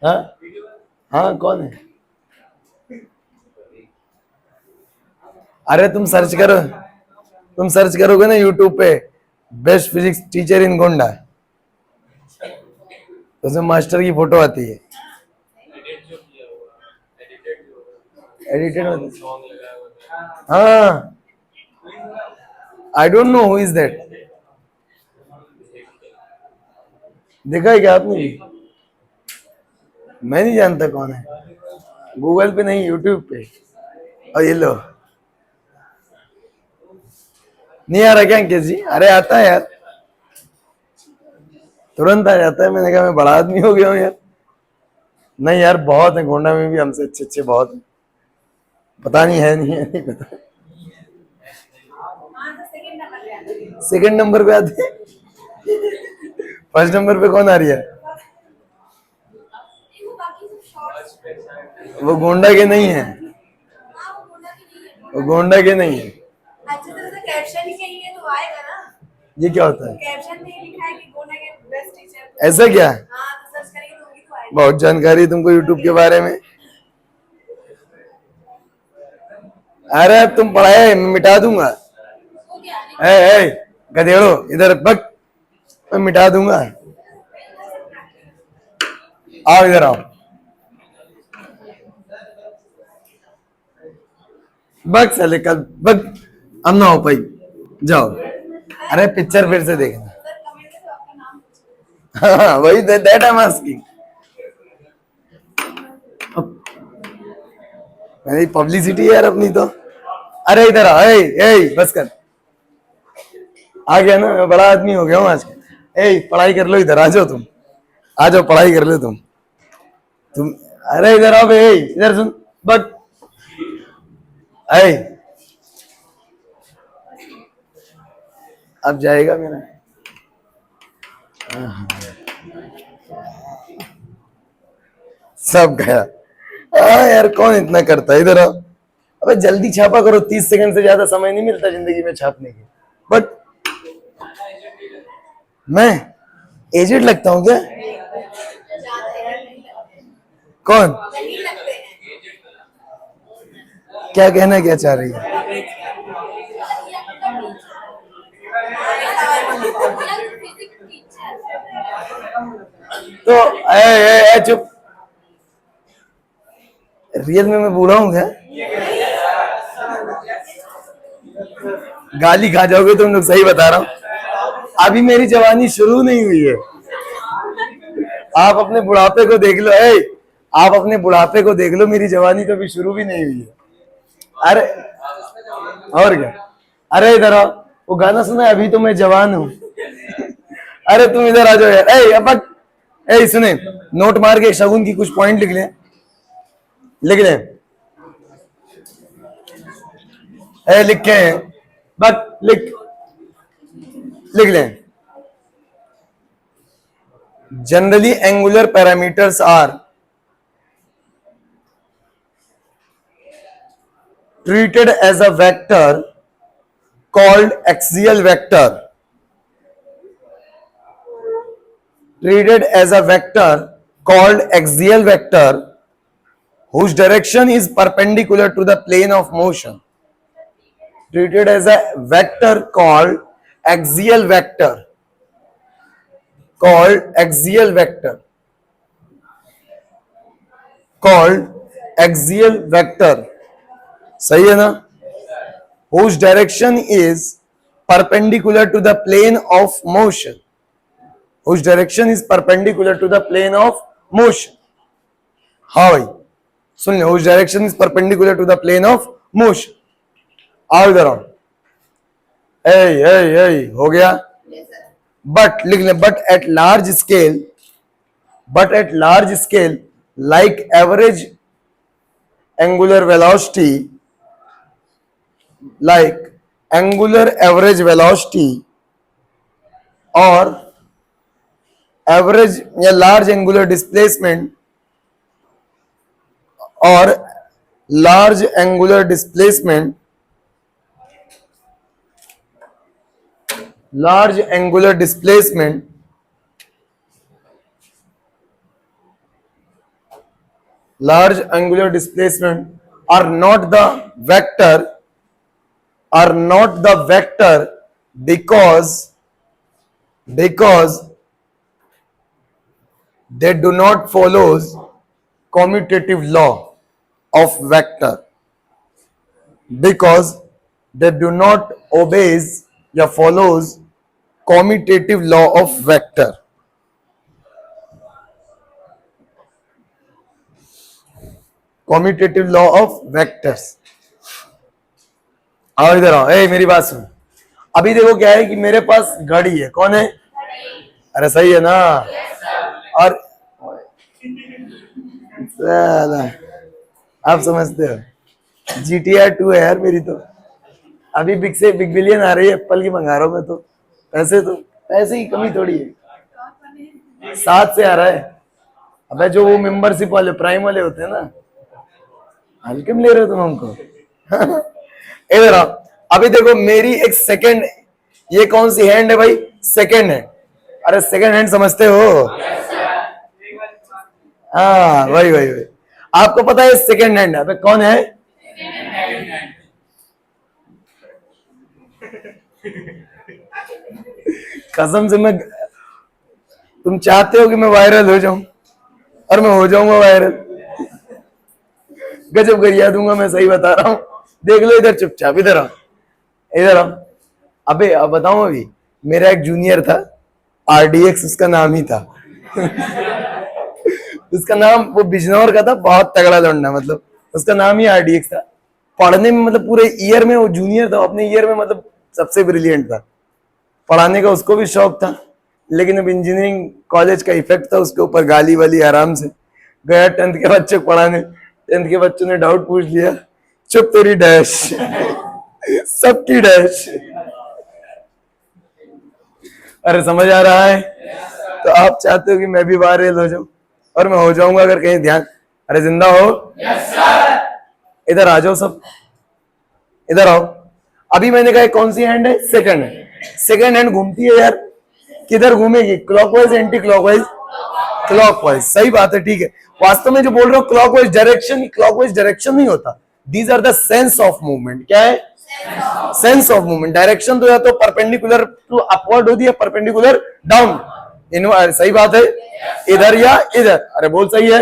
हाँ हाँ, कौन है? अरे तुम सर्च करो, तुम सर्च करोगे ना यूट्यूब पे बेस्ट फिजिक्स टीचर इन गोंडा, उसमें मास्टर की फोटो आती है। एडिटेड होती है। हाँ, I don't know who is that. देखा है क्या आपने? मैं नहीं जानता कौन है। गूगल पे नहीं, यूट्यूब पे। और ये लो, नहीं आ रहा क्या अंकित जी? अरे आता है यार, तुरंत आ जाता है। मैंने कहा मैं बड़ा आदमी हो गया हूँ यार। नहीं यार, बहुत है गोंडा में भी हमसे अच्छे अच्छे, बहुत है। पता नहीं है, नहीं है, नहीं पता। सेकंड नंबर पे आते हैं। फर्स्ट नंबर पे कौन आ रही है? वो गोंडा के नहीं है, वो गोंडा के नहीं है। अच्छी तरह से कैप्शन ही कहीं है तो आएगा ना। ये क्या होता है? कैप्शन में लिखा है कि गोंडा के बेस्ट टीचर। ऐसा क्या? हाँ तो सर्च करेंगे तो वही तो आएगा। बहुत जानकारी है तुमको यूट्यूब के बारे में। अरे अब तुम पढ़ाए, मैं मिटा दूंगा। वो क्या है? ए गधेड़ो, इधर बक, मैं मिटा दूंगा। आओ इधर आओ, बक साले कल बक। अब ना हो पाई, जाओ। अरे पिक्चर फिर से देखना। सर कमेंट में तो आपका नाम पूछो। हाँ वही, दैट आई एम आस्किंग। मेरी पब्लिसिटी यार अपनी तो। अरे इधर आ, ए बस कर। आ गया ना, मैं बड़ा आदमी हो गया हूँ आज। ए पढ़ाई कर लो, इधर आ जाओ तुम, आ जाओ पढ़ाई कर लो तुम। अरे इधर आओ बे, इधर सुन बक। ए अब जाएगा मेरा। सब गया। यार कौन इतना करता है? इधर आओ। अबे जल्दी छापा करो, 30 सेकंड से ज्यादा समय नहीं मिलता जिंदगी में छापने के। बट मैं एजेड लगता हूँ क्या? कौन? नहीं लगते हैं। क्या कहना क्या चाह रही है? तो चुप। रियल में मैं बूढ़ा हूँ क्या? गाली खा जाओगे तुम लोग, सही बता रहा हूँ। अभी मेरी जवानी शुरू नहीं हुई है। आप अपने बुढ़ापे को देख लो। आप अपने बुढ़ापे को देख लो, मेरी जवानी तो अभी शुरू भी नहीं हुई है। अरे और क्या? अरे इधर आओ, वो गाना सुना है, अभी तो मैं जवान हूं। अरे तुम इधर आ जाओ यार। ए अब ए सुने, नोट मार के शगुन की कुछ पॉइंट लिख ले, लिख ले। ए लिखे हैं, बट लिख ले। Generally angular parameters are treated as a vector called axial vector. Treated as a vector called axial vector whose direction is perpendicular to the plane of motion. Treated as a vector called axial vector. Called axial vector. Called axial vector. सही है ना? Whose direction is perpendicular to the plane of motion. Whose direction is perpendicular to the plane of motion. हाँ भाई सुन लो, whose direction is perpendicular to the plane of motion. आओ इधर आओ। ए हो गया। बट लिख ले, but at large scale like average angular velocity, like angular average velocity or average या large angular displacement or large angular displacement, large angular displacement large angular displacement are not the vector because they do not follows commutative law of vector, because they do not obeys या follows commutative law of vector. Commutative law of vectors. आओ इधर आओ। ए मेरी बात सुन, अभी देखो क्या है कि मेरे पास घड़ी है, कौन है? अरे सही है ना? और आप समझते हो, GTR 2 है यार मेरी तो। अभी बिग बिलियन आ रही है, एप्पल की मंगा रहा हूं मैं तो। पैसे की कमी थोड़ी है। 7 से आ रहा है। अबे जो वो मेंबरशिप वाले प्राइम वाले होते हैं ना, हल्के में ले रहे हो तुम हमको। इधर आओ। अभी देखो मेरी एक सेकंड, ये कौन सी हैंड है भाई? सेकंड है। अरे सेकंड हैंड समझते हो? हाँ वही आपको पता है सेकंड हैंड है। अबे कौन है? कसम से मैं, तुम चाहते हो कि मैं वायरल हो जाऊं, और मैं हो जाऊंगा वायरल। गजब गरिया दूंगा मैं, सही बता रहा हूं। देख लो इधर चुपचाप, इधर आओ। अबे अब बताऊं, अभी मेरा एक जूनियर था RDX, उसका नाम ही था। उसका नाम, वो बिजनौर का था, बहुत तगड़ा लौंडा, मतलब उसका नाम ही RDX था। पढ़ने में मतलब पूरे ईयर में वो जूनियर था, अपने ईयर में मतलब सबसे ब्रिलियंट था। पढ़ाने का उसको भी शौक था, लेकिन अब इंजीनियरिंग कॉलेज का इफेक्ट था उसके ऊपर। गाली वाली आराम से गया 10th के बच्चे को पढ़ाने। 10th के बच्चों ने डाउट पूछ लिया, चुप तेरी डैश। सबकी डैश। अरे समझ आ रहा है? तो आप चाहते हो कि मैं भी वायरल हो जाऊं, और मैं हो जाऊंगा अगर कहीं ध्यान। अरे जिंदा हो? इधर आ जाओ सब, इधर आओ। अभी मैंने कहा कौन सी हैंड है? Second hand. सेकंड हैंड घूमती है यार, किधर घूमेगी? Clockwise, anti clockwise? क्लॉकवाइज। सही बात है, ठीक है। वास्तव में जो बोल रहे हो क्लॉकवाइज डायरेक्शन नहीं होता। These are the sense of movement. क्या है? Sense of movement. डायरेक्शन तो या तो परपेंडिकुलर टू अपवर्ड होती है, परपेंडिकुलर डाउन। सही बात है, इधर या इधर। अरे बोल सही है।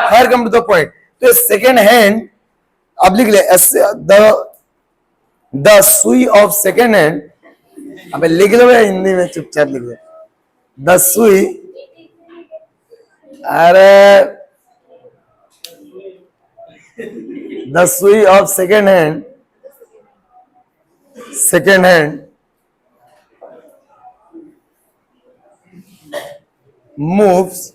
खैर कम टू द पॉइंट। तो सेकेंड हैंड, अब लिख ले, द सुई ऑफ सेकेंड हैंड। अबे लिख लो हिंदी में, चुपचाप लिख ले। द सुई, अरे द सुई of second hand moves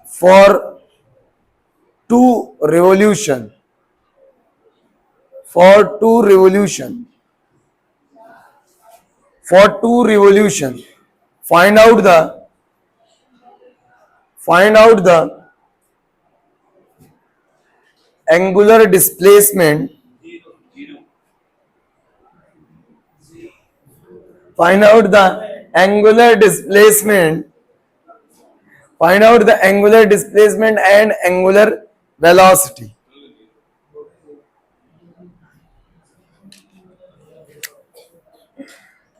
for 2 revolution. For 2 revolution. Find out the angular displacement. Find out the angular displacement. Find out the angular displacement and angular velocity.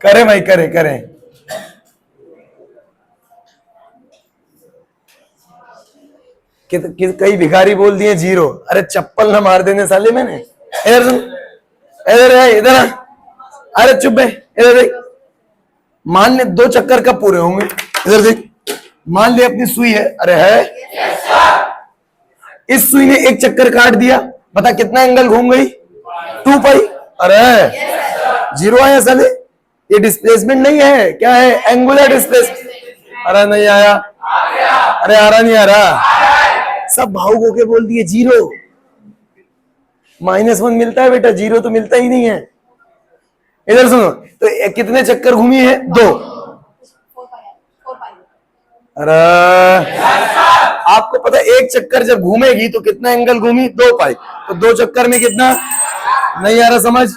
करें भाई, करें. कई भिखारी बोल दिए 0. अरे चप्पल ना मार देने साले मैंने. इधर सुन, इधर आ. अरे चुप है, इधर देख. मान ले 2 चक्कर कब पूरे होंगे? इधर देख. मान ले अपनी सुई है. अरे है. इस सुई ने 1 चक्कर काट दिया. बता कितना एंगल घूम गई? 2 पाई. अरे 0 आया साले. ये डिस्प्लेसमेंट नहीं है, क्या है? Angular displacement. अरे नहीं आया. अरे आ रहा नहीं आ रहा. सब भावुक होके बोल दिए 0. -1 मिलता है बेटा, 0 तो मिलता ही नहीं है. इधर सुनो, तो कितने चक्कर घूमी है? 2. 4 पाई. अरे आपको पता है 1 चक्कर जब घूमेगी तो कितना एंगल घूमी? 2 पाई. तो 2 चक्कर में कितना? नहीं आ रहा समझ?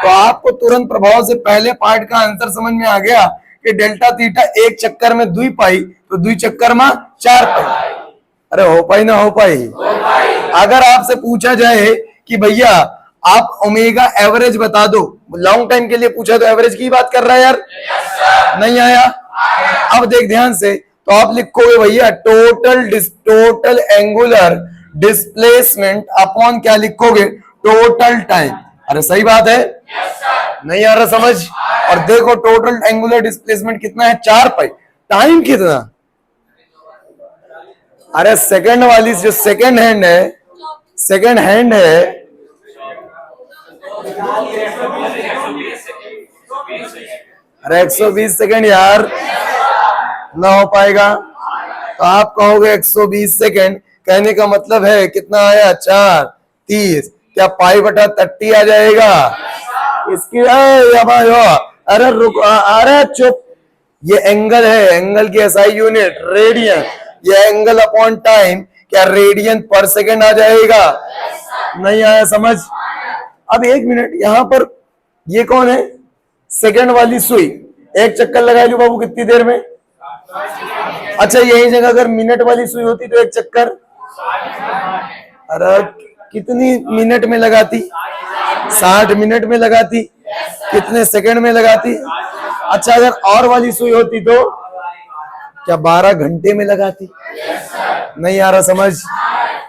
तो आपको तुरंत प्रभाव से पहले पार्ट का आंसर समझ में आ गया कि डेल्टा थीटा 1 चक्कर में 2 पाई, तो 2 चक्कर में 4 पाई. अरे हो पाई ना हो पाई? अगर आपसे पूछा जाए कि भैया आप ओमेगा एवरेज बता दो, लॉन्ग टाइम के लिए पूछा तो एवरेज की बात कर रहा है यार. नहीं आया. अब देख ध्यान से, तो आप लिखोगे भैया टोटल एंगुलर डिस्प्लेसमेंट अपॉन क्या लिखोगे? Total time. अरे सही बात है. नहीं आ रहा समझ? और देखो टोटल एंगुलर डिस्प्लेसमेंट कितना है? 4 पाई. टाइम कितना? अरे सेकंड वाली जो सेकंड हैंड है अरे 120 सेकंड यार. ना हो पाएगा. तो आप कहोगे 120 सेकंड, कहने का मतलब है कितना आया? 4 30. क्या पाई बटा 30 आ जाएगा? इसकी अरे रुक, अरे चुप. ये एंगल है, एंगल की एसआई यूनिट रेडियन. ये एंगल अपॉन टाइम, क्या रेडियन पर सेकंड आ जाएगा? नहीं आया समझ? अब 1 मिनट, यहां पर ये कौन है? सेकंड वाली सुई. 1 चक्कर लगा लू बाबू कितनी देर में? अच्छा यही जगह अगर मिनट वाली सुई होती तो 1 चक्कर अरे कितनी मिनट में लगाती? 60 मिनट में लगाती. कितने सेकंड में लगाती? अच्छा अगर और वाली सुई होती तो क्या 12 घंटे में लगाती? नहीं आ रहा समझ?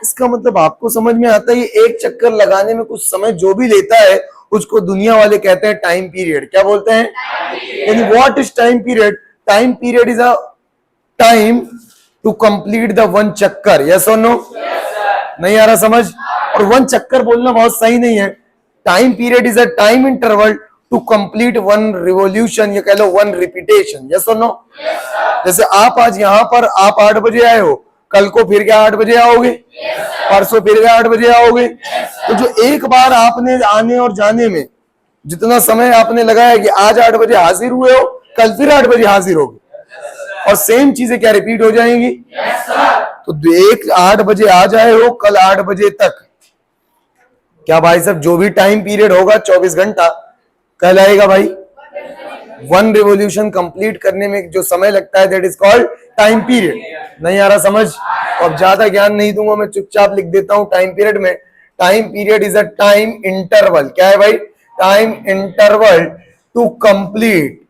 इसका मतलब आपको समझ में आता है ये 1 चक्कर लगाने में कुछ समय जो भी लेता है उसको दुनिया वाले कहते हैं टाइम पीरियड. क्या बोलते हैं? यानी what is time period? Time period is a time to complete the 1 चक्कर. यस और नो? नहीं आ रहा समझ? और 1 चक्कर बोलना बहुत सही नहीं है. Time period is a time interval to complete 1 revolution, ये कह लो 1 रिपीटेशन. यस और नो? जैसे आप आज यहाँ पर आप 8 बजे आए हो, कल को फिर क्या 8 बजे आओगे? परसों फिर क्या 8 बजे आओगे? तो जो एक बार आपने आने और जाने में जितना समय आपने लगाया कि आज 8 बजे हाजिर हुए हो, कल फिर 8 बजे हाजिर होगे, और सेम चीजें क्या रिपीट हो जाएंगी? तो एक 8 बजे आ जाए हो, कल 8 बजे तक, क्या भाई साहब जो भी टाइम पीरियड होगा 24 घंटा कल आएगा भाई. 1 रिवोल्यूशन कंप्लीट करने में जो समय लगता है that is called time period. नहीं आ रहा समझ? तो अब ज्यादा ज्ञान नहीं दूंगा मैं, चुपचाप लिख देता हूं टाइम पीरियड में. Time period is a time interval. क्या है भाई? Time interval to complete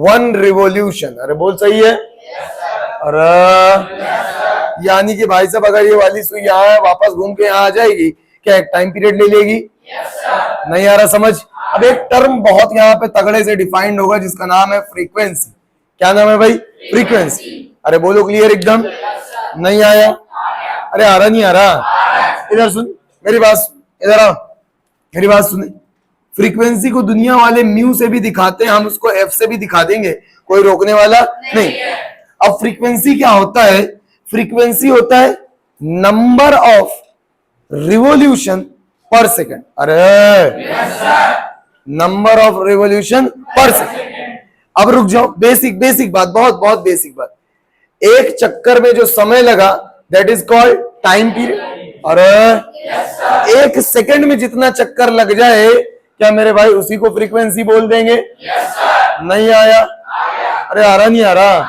1 revolution. अरे बोल सही है? अरे यानी कि भाई साहब अगर ये वाली सुई यहाँ वापस घूम के यहाँ आ जाएगी, क्या एक टाइम पीरियड ले लेगी? नहीं आ रहा समझ? अब एक टर्म बहुत यहाँ पे तगड़े से डिफाइंड होगा जिसका नाम है फ्रीक्वेंसी. क्या नाम है भाई? फ्रीक्वेंसी. अरे बोलो क्लियर एकदम. नहीं आया? अरे आ रहा नहीं आ रहा? इधर सुन मेरी बात, इधर आओ मेरी बात सुने. फ्रीक्वेंसी को दुनिया वाले म्यू से भी दिखाते हैं, हम उसको एफ से भी दिखा देंगे, कोई रोकने वाला नहीं। अब फ्रीक्वेंसी क्या होता है? फ्रीक्वेंसी होता है नंबर ऑफ रिवॉल्यूशन पर सेकेंड। अरे नंबर ऑफ रिवॉल्यूशन पर सेकेंड। अब रुक जाओ, बेसिक बात, बहुत बहुत बेसिक बात। एक चक्कर में जो समय लगा that is called time period. अरे एक सेकंड में जितना चक्कर लग जाए, क्या मेरे भाई उसी को फ्रीक्वेंसी बोल देंगे? नहीं आया? अरे आ रहा नहीं आ रहा?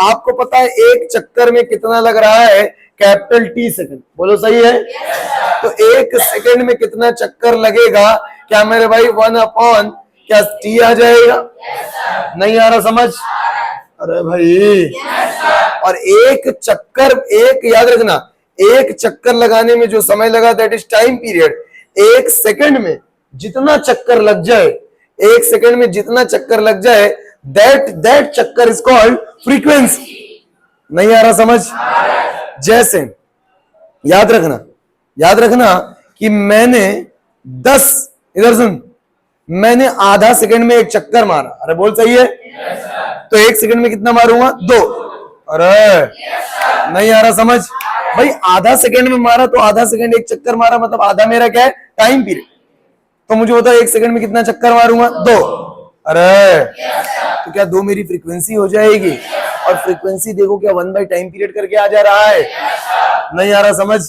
आपको पता है एक चक्कर में कितना लग रहा है? Capital T second. बोलो सही है? तो एक सेकंड में कितना चक्कर लगेगा? क्या मेरे भाई 1 क्या टी आ जाएगा? नहीं आ रहा समझ? अरे भाई और एक चक्कर, एक याद रखना, एक चक्कर लगाने में जो समय लगा दैट इज टाइम पीरियड। एक सेकंड में जितना चक्कर लग जाए, एक सेकंड में जितना चक्कर लग जाए दैट चक्कर इज कॉल्ड फ्रीक्वेंसी। नहीं आ रहा समझ? जैसे याद रखना कि मैंने 10, इधर सुन, मैंने आधा सेकंड में एक चक्कर मारा। अरे बोल सही है? तो एक सेकंड में कितना मारूंगा? 2। अरे नहीं आ रहा समझ? भाई आधा सेकंड में मारा तो आधा सेकंड एक चक्कर मारा, मतलब आधा मेरा क्या है? Time period. तो मुझे होता है एक सेकंड में कितना चक्कर मारूंगा? 2। अरे तो क्या 2 मेरी फ्रीक्वेंसी हो जाएगी? और फ्रीक्वेंसी देखो क्या 1 बाई टाइम पीरियड करके आ जा रहा है। नहीं आ रहा समझ?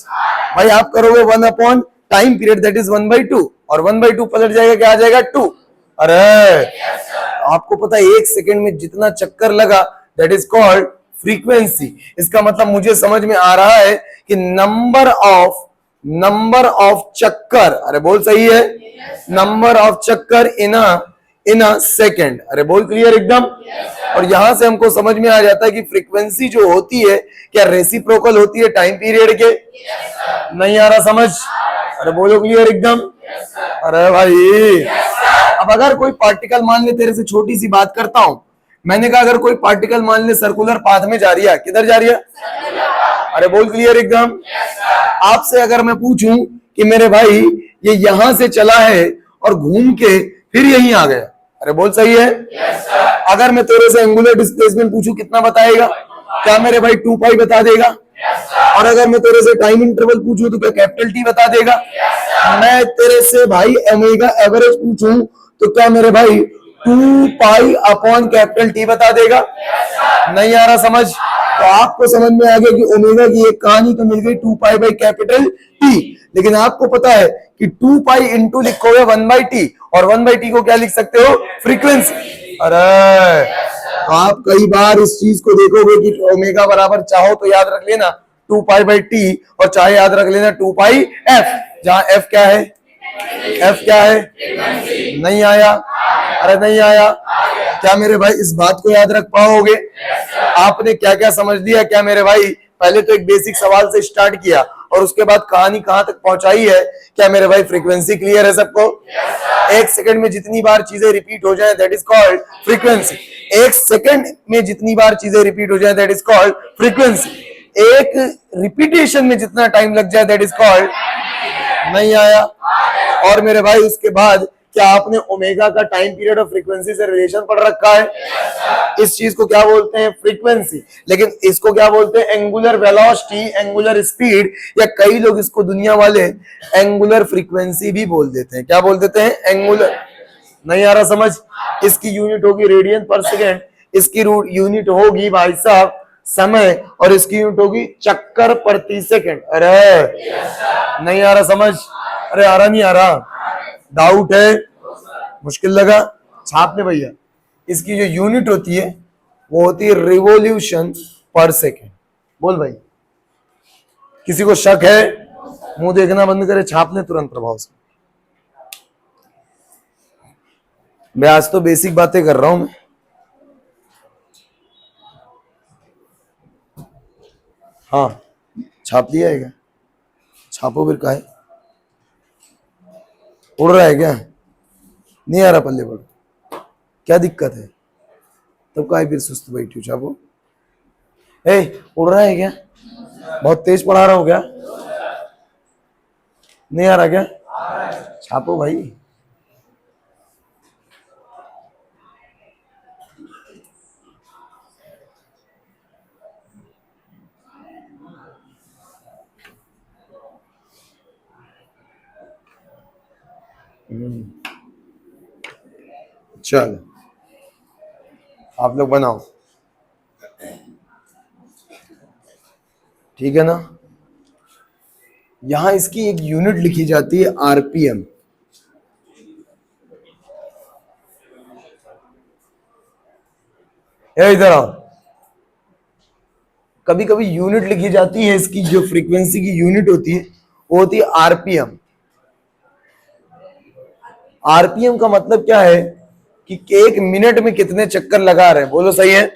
भाई आप करोगे 1 upon time period that is 1/2, और 1/2 पलट जाएगा, क्या आ जाएगा? 2। अरे आपको पता है एक सेकंड में जितना चक्कर लगा दैट इज कॉल्ड फ्रीक्वेंसी। इसका मतलब मुझे समझ में आ रहा है कि नंबर ऑफ चक्कर, अरे बोल सही है? नंबर ऑफ चक्कर इन अ सेकेंड। अरे बोल क्लियर एकदम? और यहां से हमको समझ में आ जाता है कि फ्रीक्वेंसी जो होती है क्या रेसिप्रोकल होती है टाइम पीरियड के? नहीं आ रहा समझ? अरे बोलो क्लियर एकदम? अरे भाई अब अगर कोई पार्टिकल मान ले, तेरे से छोटी सी बात करता हूं, मैंने कहा अगर कोई पार्टिकल मान ले सर्कुलर पाथ में जा रही है, किधर जा रही है? अरे बोल क्लियर एकदम? आपसे अगर मैं पूछूं कि मेरे भाई ये यहां से चला है और घूम के फिर यहीं आ गया, अरे बोल सही है? अगर मैं तेरे से एंगुलर डिस्प्लेसमेंट पूछूं कितना बताएगा? क्या मेरे भाई 2 पाई बता देगा? और अगर मैं तेरे से टाइम इंटरवल पूछूं तो क्या कैपिटल टी बता देगा? मैं तेरे से भाई ओमेगा एवरेज पूछूं तो क्या मेरे भाई 2 पाई अपॉन कैपिटल टी बता देगा? नहीं आ रहा समझ? तो आपको समझ में आ गया कि ओमेगा की एक कहानी तो मिल गई 2 पाई बाई कैपिटल टी। लेकिन आपको पता है कि 2 पाई इंटू लिखोगे 1/t, और 1/t को क्या लिख सकते हो? फ्रीक्वेंसी। अरे तो आप कई बार इस चीज को देखोगे कि ओमेगा बराबर चाहो तो याद रख लेना 2 पाई बाई टी, और चाहे याद रख लेना 2 पाई एफ, जहां एफ क्या है? एफ क्या है? नहीं आया? अरे नहीं आया? क्या मेरे भाई इस बात को याद रख पाओगे? आपने क्या क्या समझ लिया? क्या मेरे भाई पहले तो एक बेसिक सवाल से स्टार्ट किया और उसके बाद कहानी कहां तक पहुंचाई है? क्या मेरे भाई फ्रीक्वेंसी क्लियर है सबको? एक सेकंड में जितनी बार चीजें रिपीट हो जाए दैट इज कॉल्ड फ्रीक्वेंसी। एक सेकंड में जितनी बार चीजें रिपीट हो जाए दैट इज कॉल्ड फ्रीक्वेंसी। एक रिपीटेशन में जितना टाइम लग जाए दैट इज कॉल्ड, नहीं आया? और मेरे भाई उसके बाद क्या आपने ओमेगा का टाइम पीरियड और फ्रीक्वेंसी से रिलेशन पढ़ रखा है? इस चीज को क्या बोलते हैं? फ्रीक्वेंसी। लेकिन इसको क्या बोलते हैं? एंगुलर वेलोसिटी, एंगुलर स्पीड, या कई लोग इसको दुनिया वाले एंगुलर फ्रीक्वेंसी भी बोल देते हैं। क्या बोल देते हैं? एंगुलर। नहीं आ रहा समझ? इसकी यूनिट होगी रेडियन पर सेकेंड, इसकी यूनिट होगी भाई साहब समय, और इसकी यूनिट होगी चक्कर प्रति सेकेंड। अरे नहीं आ रहा समझ? अरे आ रहा नहीं आ रहा? डाउट है? मुश्किल लगा? छाप ले भैया। इसकी जो यूनिट होती है वो होती है रिवॉल्यूशन पर सेकेंड। बोल भाई, किसी को शक है? मुंह देखना बंद करे, छाप ले तुरंत प्रभाव से। मैं आज तो बेसिक बातें कर रहा हूं मैं। हाँ छाप लिया है क्या? छापो फिर काहे? उड़ रहा है क्या? नहीं आ रहा पल्ले पर? क्या दिक्कत है? तब काहे फिर सुस्त बैठी हो? छापो। उड़ रहा है क्या? बहुत तेज पढ़ा रहा हूं क्या? नहीं आ रहा क्या? छापो भाई। चलो आप लोग बनाओ, ठीक है ना। यहां इसकी एक यूनिट लिखी जाती है आरपीएम। इधर आओ, कभी कभी यूनिट लिखी जाती है इसकी, जो फ्रीक्वेंसी की यूनिट होती है वो होती है आरपीएम। आरपीएम का मतलब क्या है कि एक मिनट में कितने चक्कर लगा रहे हैं, बोलो सही है?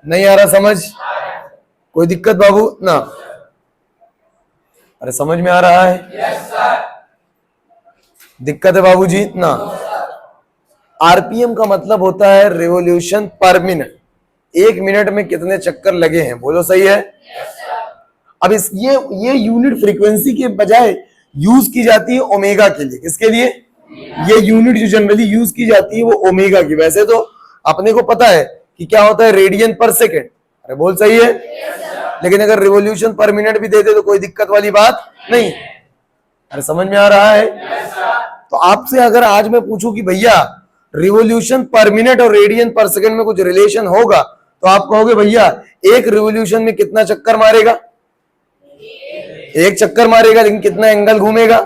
नहीं आ रहा समझ? कोई दिक्कत बाबू ना? अरे समझ में आ रहा है? दिक्कत है बाबूजी ना? आरपीएम का मतलब होता है रिवॉल्यूशन पर मिनट, एक मिनट में कितने चक्कर लगे हैं, बोलो सही है? अब इस ये यूनिट फ्रीक्वेंसी के बजाय यूज की जाती है ओमेगा के लिए। किसके लिए? ये यूनिट जो जनरली यूज की जाती है वो ओमेगा की। वैसे तो अपने को पता है कि क्या होता है, रेडियन पर सेकेंड। अरे बोल सही है? लेकिन अगर रिवॉल्यूशन पर मिनट भी दे दे तो कोई दिक्कत वाली बात नहीं। अरे समझ में आ रहा है? तो आपसे अगर आज मैं पूछूं कि भैया रिवॉल्यूशन पर मिनट और रेडियन पर सेकंड में कुछ रिलेशन होगा, तो आप कहोगे भैया एक रिवॉल्यूशन में कितना चक्कर मारेगा? एक चक्कर मारेगा, लेकिन कितना एंगल घूमेगा?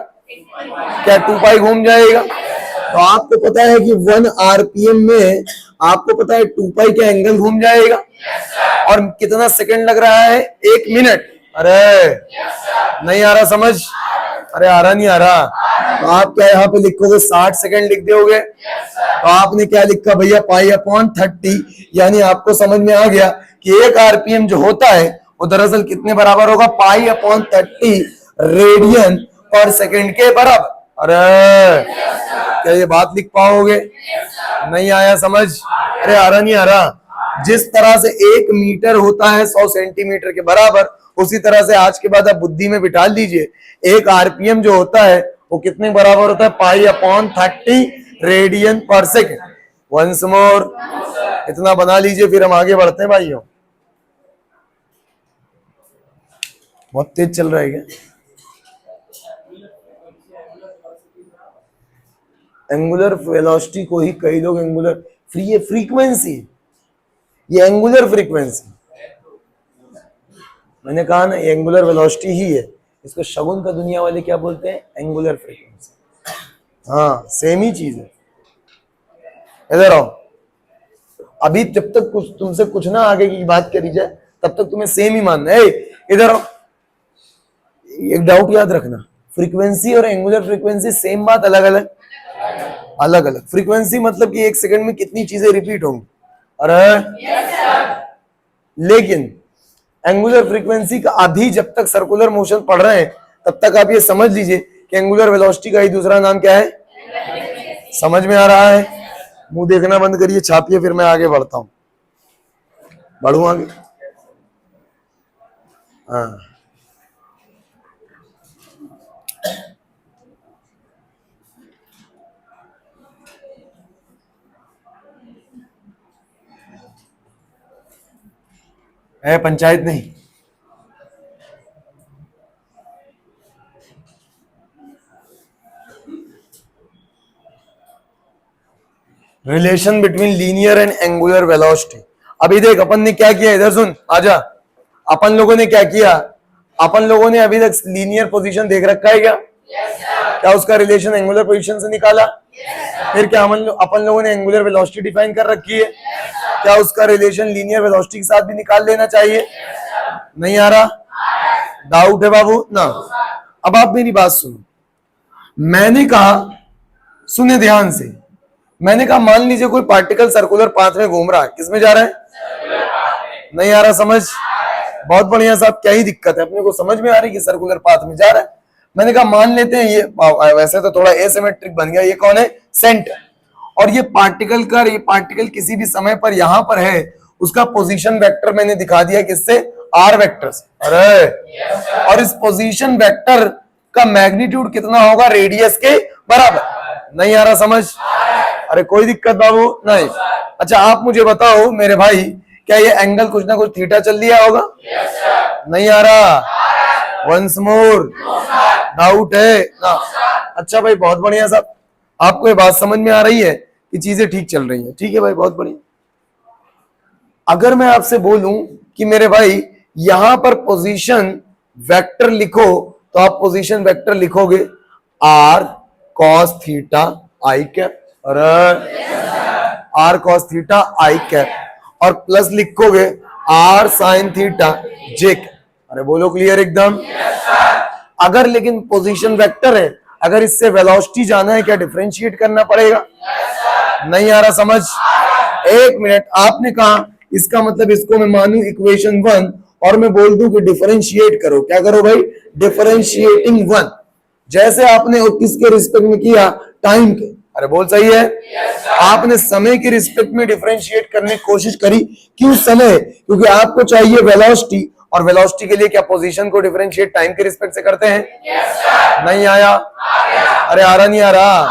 क्या 2 पाई घूम जाएगा? तो आपको पता है कि 1 आरपीएम में आपको पता है 2 पाई का एंगल घूम जाएगा। और कितना सेकंड लग रहा है? 1 मिनट। अरे नहीं आ रहा समझ? अरे आ रहा नहीं आ रहा? तो आप क्या यहाँ पे लिखोगे? 60 सेकंड लिख दोगे। तो आपने क्या लिखा भैया? Pi upon 30। यानी आपको समझ में आ गया कि एक आरपीएम जो होता है वो दरअसल कितने बराबर होगा? पाई अपॉन 30 रेडियन पर सेकंड के बराबर। अरे क्या ये बात लिख पाओगे? नहीं आया समझ? अरे आ रहा नहीं आ रहा? जिस तरह से 1 मीटर होता है 100 सेंटीमीटर के बराबर, उसी तरह से आज के बाद आप बुद्धि में बिठा लीजिए, एक आरपीएम जो होता है वो कितने बराबर होता है? पाई अपॉन 30 रेडियन पर सेकेंड। वंस मोर, इतना बना लीजिए, फिर हम आगे बढ़ते हैं भाइयों। बहुत तेज चल रहा है क्या? एंगुलर वेलोसिटी को ही कई लोग एंगुलर फ्रीक्वेंसी, ये एंगुलर फ्रीक्वेंसी, मैंने कहा ना एंगुलर वेलोसिटी ही है। इसको शगुन का दुनिया वाले क्या बोलते हैं? Angular frequency. हाँ सेम ही चीज है। इधर आओ, अभी जब तक कुछ तुमसे कुछ ना आगे की बात करी जाए तब तक तुम्हें सेम ही मानना है। इधर आओ, एक डाउट याद रखना, फ्रीक्वेंसी और एंगुलर फ्रीक्वेंसी सेम बात, अलग अलग? अलग अलग। फ्रीक्वेंसी मतलब कि एक सेकंड में कितनी चीजें रिपीट होंगी। अरे लेकिन एंगुलर फ्रीक्वेंसी का अभी जब तक सर्कुलर मोशन पढ़ रहे हैं तब तक आप ये समझ लीजिए कि एंगुलर वेलोसिटी का ही दूसरा नाम क्या है? समझ में आ रहा है? मुंह देखना बंद करिए, छापिए, फिर मैं आगे बढ़ता हूं। बढ़ू आगे? हाँ है पंचायत नहीं? Relation between linear and angular velocity. अभी देख अपन ने क्या किया, इधर सुन, आजा। अपन लोगों ने क्या किया? अपन लोगों ने अभी तक लीनियर पोजीशन देख रखा है क्या? क्या उसका रिलेशन एंगुलर पोजीशन से निकाला? फिर क्या अपन लोगों ने एंगुलर वेलोसिटी डिफाइन कर रखी है, क्या उसका रिलेशन लीनियर वेलोसिटी के साथ भी निकाल लेना चाहिए? नहीं आ रहा? डाउट है बाबू ना? अब आप मेरी बात सुनो, मैंने कहा, सुने ध्यान से, मैंने कहा मान लीजिए कोई पार्टिकल सर्कुलर पाथ में घूम रहा है। किसमें जा रहा है? नहीं आ रहा समझ? बहुत बढ़िया साहब, क्या ही दिक्कत है, अपने को समझ में आ रही है कि सर्कुलर पाथ में जा रहा है। मैंने कहा मान लेते हैं ये, वैसे तो थोड़ा एसिमेट्रिक बन गया, ये कौन है? सेंटर। और ये पार्टिकल किसी भी समय पर यहां पर है, उसका पोजीशन वेक्टर मैंने दिखा दिया किससे? आर वेक्टर से। अरे और इस पोजीशन वेक्टर का मैग्नीट्यूड कितना होगा? रेडियस के बराबर। नहीं आ रहा समझ? अरे कोई दिक्कत बाबू नहीं? अच्छा आप मुझे बताओ मेरे भाई, क्या ये एंगल कुछ ना कुछ थीटा चल दिया होगा? नहीं आ रहा? वंस मोर, डाउट है ना? अच्छा भाई बहुत बढ़िया साहब, आपको ये बात समझ में आ रही है कि चीजें ठीक चल रही हैं? ठीक है भाई, बहुत बढ़िया। अगर मैं आपसे बोलूं कि मेरे भाई यहां पर पोजीशन वेक्टर लिखो, तो आप पोजीशन वेक्टर लिखोगे R cos theta I cap, और R cos theta I cap, और प्लस लिखोगे R sine theta J cap. अरे बोलो क्लियर एकदम? अगर लेकिन पोजीशन वेक्टर है, अगर इससे वेलोसिटी जाना है, क्या डिफरेंशिएट करना पड़ेगा? नहीं आ रहा समझ? एक मिनट, आपने कहा इसका मतलब इसको मैं मानू इक्वेशन 1 और मैं बोल दूं कि डिफरेंशिएट करो। क्या करो भाई? डिफरेंशिएटिंग 1। जैसे आपने किसके रिस्पेक्ट में किया? टाइम के। अरे बोल सही है? आपने समय के रिस्पेक्ट में डिफरेंशिएट करने की कोशिश करी। क्यों समय? क्योंकि आपको चाहिए वेलोसिटी, और वेलोसिटी के लिए क्या पोजीशन को डिफरेंशिएट टाइम के रिस्पेक्ट से करते हैं? नहीं आया? अरे आ रहा नहीं आ रहा?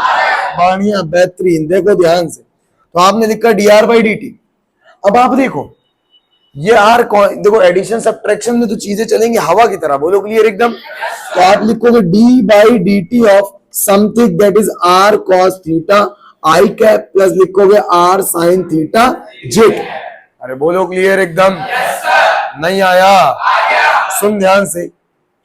बढ़िया, बेहतरीन। देखो ध्यान से, तो आपने लिखा dr बाई dt। अब आप देखो ये आर, देखो एडिशन सब्ट्रैक्शन में तो चीजें चलेंगी हवा की तरह। बोलो क्लियर एकदम? तो आप लिखोगे D by D T of something that is R cos theta I cap, plus लिखोगे आर साइन थीटा जे। अरे बोलो क्लियर एकदम? नहीं आया? सुन ध्यान से,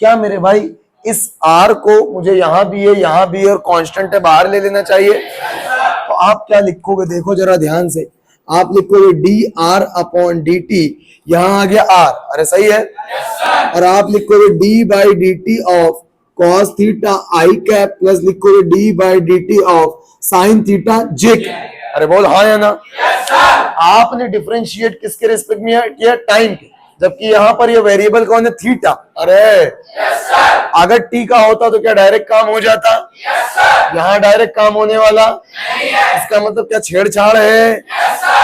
क्या मेरे भाई इस आर को मुझे यहां भी है, यहां भी है, और कांस्टेंट है, बाहर ले लेना चाहिए। तो आप क्या लिखोगे? देखो जरा ध्यान से, आप लिखोगे D are upon D T, यहां आ गया आर। अरे सही है? और आप लिखोगे D by D T of cos theta I cap, plus लिखोगे D by D T of sine theta J cap. अरे बोल हाँ या ना? आपने डिफरेंशिएट किसके रिस्पेक्ट में किया? टाइम के। जबकि यहां पर ये वेरिएबल कौन है? थीटा। अरे अगर टी का होता तो क्या डायरेक्ट काम हो जाता? यहाँ डायरेक्ट काम होने वाला? इसका मतलब क्या छेड़छाड़ है?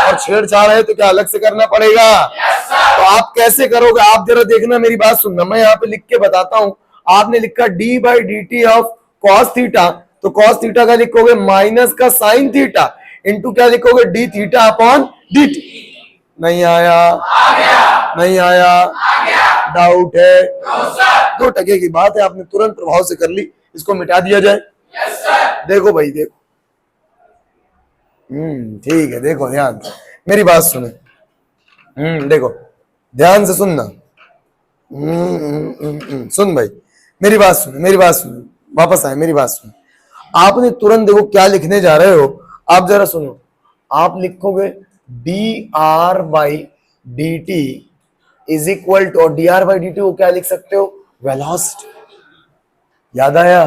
और छेड़छाड़ है तो क्या अलग से करना पड़ेगा? तो आप कैसे करोगे? आप जरा देखना, मेरी बात सुनना, मैं यहाँ पे लिख के बताता हूं। आपने लिखा D by D T of cos theta, तो कॉस थीटा का लिखोगे माइनस का साइन थीटा इंटू क्या लिखोगे? D theta upon D T. नहीं आया? नहीं आया? डाउट है? 2% की बात है, आपने तुरंत प्रभाव से कर ली। इसको मिटा दिया जाए? देखो भाई देखो, ठीक है, देखो ध्यान से मेरी बात सुने। देखो ध्यान से सुनना। सुन भाई, मेरी बात सुन, मेरी बात सुन, वापस आए, मेरी बात सुन। आपने तुरंत देखो क्या लिखने जा रहे हो, आप जरा सुनो। आप लिखोगे D R by D T is equal to, और D R by D T को क्या लिख सकते हो? वेलोसिटी। याद आया?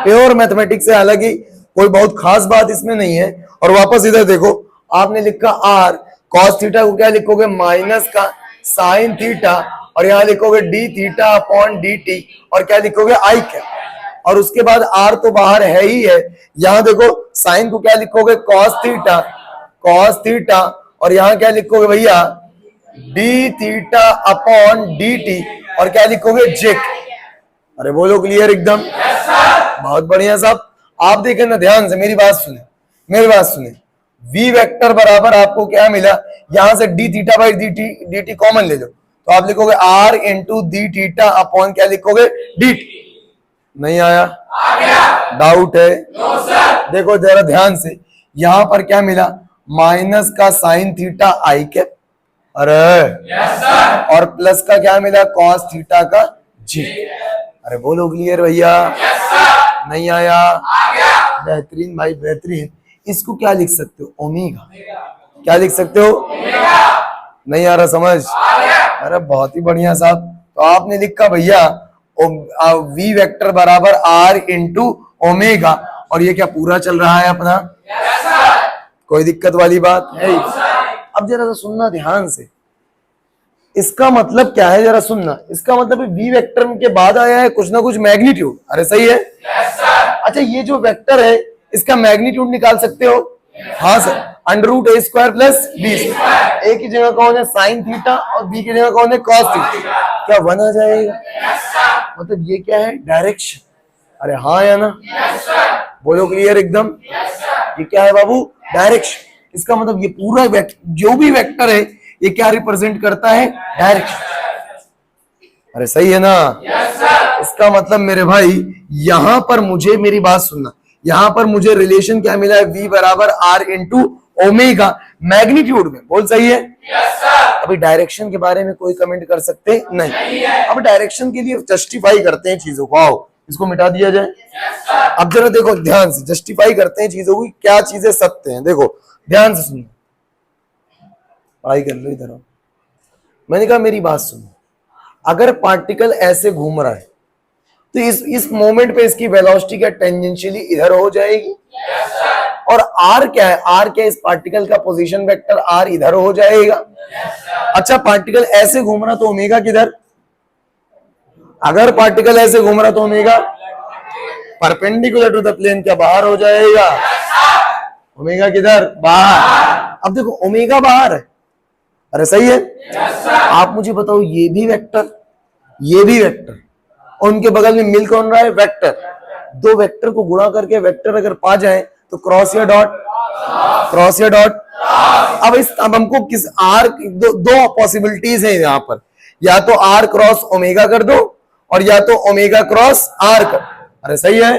प्योर मैथमेटिक्स है, हालांकि कोई बहुत खास बात इसमें नहीं है। और वापस इधर देखो, आपने लिखा आर कॉस थीटा को क्या लिखोगे? माइनस का साइन थीटा, और यहां लिखोगे D theta upon D T, और क्या लिखोगे? आई कैप। और उसके बाद आर तो बाहर है ही है, यहां देखो साइन को क्या लिखोगे? कॉस थीटा, कॉस थीटा, और यहां क्या लिखोगे भैया? D theta upon D T, और क्या लिखोगे? जे। अरे बोलो क्लियर एकदम? बहुत बढ़िया साहब। आप देखें ना ध्यान से, मेरी बात सुने, मेरी बात सुने। v वेक्टर बराबर आपको क्या मिला? यहां से D theta by D T common ले लो, तो आप लिखोगे r into D theta upon क्या लिखोगे? D T. नहीं आया? डाउट है? देखो जरा ध्यान से, यहां पर क्या मिला? माइनस का साइन थीटा आई कैप, अरे और प्लस का क्या मिला? कॉस थीटा का जे। अरे बोलो क्लियर भैया? नहीं आया? बेहतरीन भाई बेहतरीन। इसको क्या लिख सकते हो? ओमेगा। क्या लिख सकते हो? नहीं आ रहा समझ? अरे बहुत ही बढ़िया साहब। तो आपने लिखा भैया v वेक्टर बराबर r इंटू ओमेगा, और ये क्या पूरा चल रहा है अपना? कोई दिक्कत वाली बात है? अब जरा सा सुनना ध्यान से, इसका मतलब क्या है? जरा सुनना। इसका मतलब v वेक्टर के बाद आया है कुछ ना कुछ मैग्नीट्यूड। अरे सही है? अच्छा, ये जो वेक्टर है इसका मैग्नीट्यूड निकाल सकते हो? हाँ सर, अंडर रूट ए स्क्वायर प्लस बी स्क्वायर। ए की जगह कौन है? साइन थीटा, और बी की जगह कौन है? Cos theta. क्या 1 आ जाएगा? मतलब ये क्या है? डायरेक्शन। अरे हाँ या ना? बोलो क्लियर एकदम? ये क्या है बाबू? डायरेक्शन। इसका मतलब ये पूरा जो भी वेक्टर है ये क्या रिप्रेजेंट करता है? डायरेक्शन। अरे सही है ना? इसका मतलब मेरे भाई यहां पर मुझे, मेरी बात सुनना, यहां पर मुझे रिलेशन क्या मिला है, v बराबर r इंटू ओमेगा मैग्नीट्यूड में। बोल सही है? अभी डायरेक्शन के बारे में कोई कमेंट कर सकते नहीं। अब डायरेक्शन के लिए जस्टिफाई करते हैं चीजों को। आओ इसको मिटा दिया जाए। अब जरा देखो ध्यान से, जस्टिफाई करते हैं चीजों की, क्या चीजें सत्य हैं। देखो ध्यान से सुनो, पढ़ाई कर लो इधर आओ। मैंने कहा मेरी बात सुनो, अगर पार्टिकल ऐसे घूम रहा है तो इस मोमेंट पे इसकी वेलोसिटी क्या टेंजेंशियली इधर हो जाएगी? और r क्या है? r क्या, इस पार्टिकल का पोजीशन वेक्टर r इधर हो जाएगा। अच्छा पार्टिकल ऐसे घूम रहा तो ओमेगा किधर? अगर पार्टिकल ऐसे घूम रहा तो omega perpendicular to the plane क्या बाहर हो जाएगा? ओमेगा किधर? बाहर। अब देखो ओमेगा बाहर है, अरे सही है। आप मुझे बताओ, ये भी वेक्टर, ये भी वेक्टर, और उनके बगल में मिल कौन रहा है? वेक्टर। दो वेक्टर को गुणा करके वेक्टर अगर पा जाए तो क्रॉस या डॉट, क्रॉस या डॉट। अब हमको किस आर, दो पॉसिबिलिटीज है यहाँ पर, या तो आर क्रॉस ओमेगा कर दो और या तो ओमेगा क्रॉस आर कर। अरे सही है।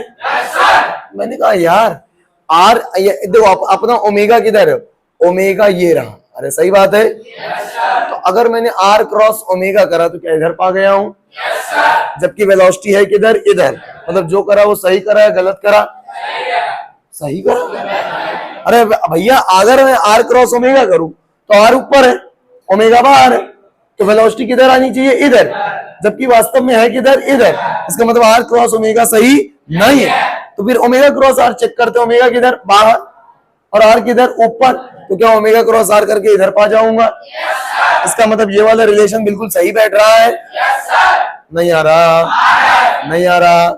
मैंने कहा यार आर, देखो अपना ओमेगा किधर है? ओमेगा ये रहा। अरे सही बात है। तो अगर मैंने आर क्रॉस ओमेगा करा तो क्या इधर पा गया हूं? जबकि वेलोसिटी है किधर? इधर। मतलब जो करा वो सही करा है गलत करा? सही करा। अरे भैया अगर मैं आर क्रॉस ओमेगा करूं तो आर ऊपर है, ओमेगा बाहर है, तो वेलोसिटी किधर आनी चाहिए? इधर। जबकि वास्तव में है किधर? इधर। इसका मतलब आर क्रॉस ओमेगा सही नहीं है। तो फिर ओमेगा क्रॉस आर चेक करते, ओमेगा किधर? बाहर, और आर किधर? ऊपर। तो क्या ओमेगा क्रॉस आर करके इधर पा जाऊंगा? इसका मतलब ये वाला रिलेशन बिल्कुल सही बैठ रहा है। नहीं आ रहा? नहीं आ रहा?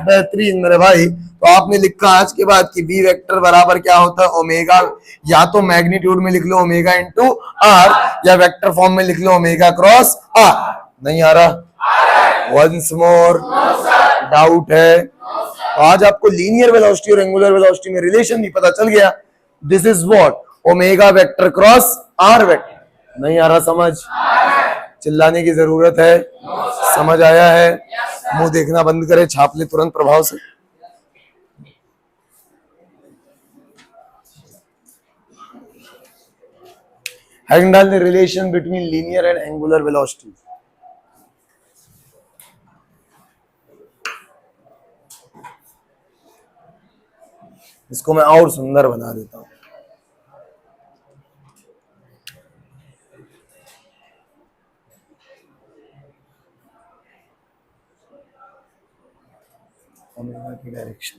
बेहतरीन मेरे भाई। तो आपने लिखा आज के बाद कि बी वेक्टर बराबर क्या होता है? ओमेगा, या तो मैग्नीट्यूड में लिख लो ओमेगा इंटू आर, या वेक्टर फॉर्म में लिख लो ओमेगा क्रॉस आर। नहीं आ रहा? वंस मोर डाउट है? तो आज आपको लीनियर वेलोसिटी और एंगुलर वेलोसिटी में रिलेशन भी पता चल गया। This is what? Omega vector cross R vector. नहीं आ रहा समझ? चिल्लाने की जरूरत है? समझ आया है? मुंह देखना बंद करे, छाप ले तुरंत प्रभाव से। हेडिंग डाल दे, relation between linear and angular velocity. इसको मैं और सुंदर बना देता हूं। ओमेगा की डायरेक्शन,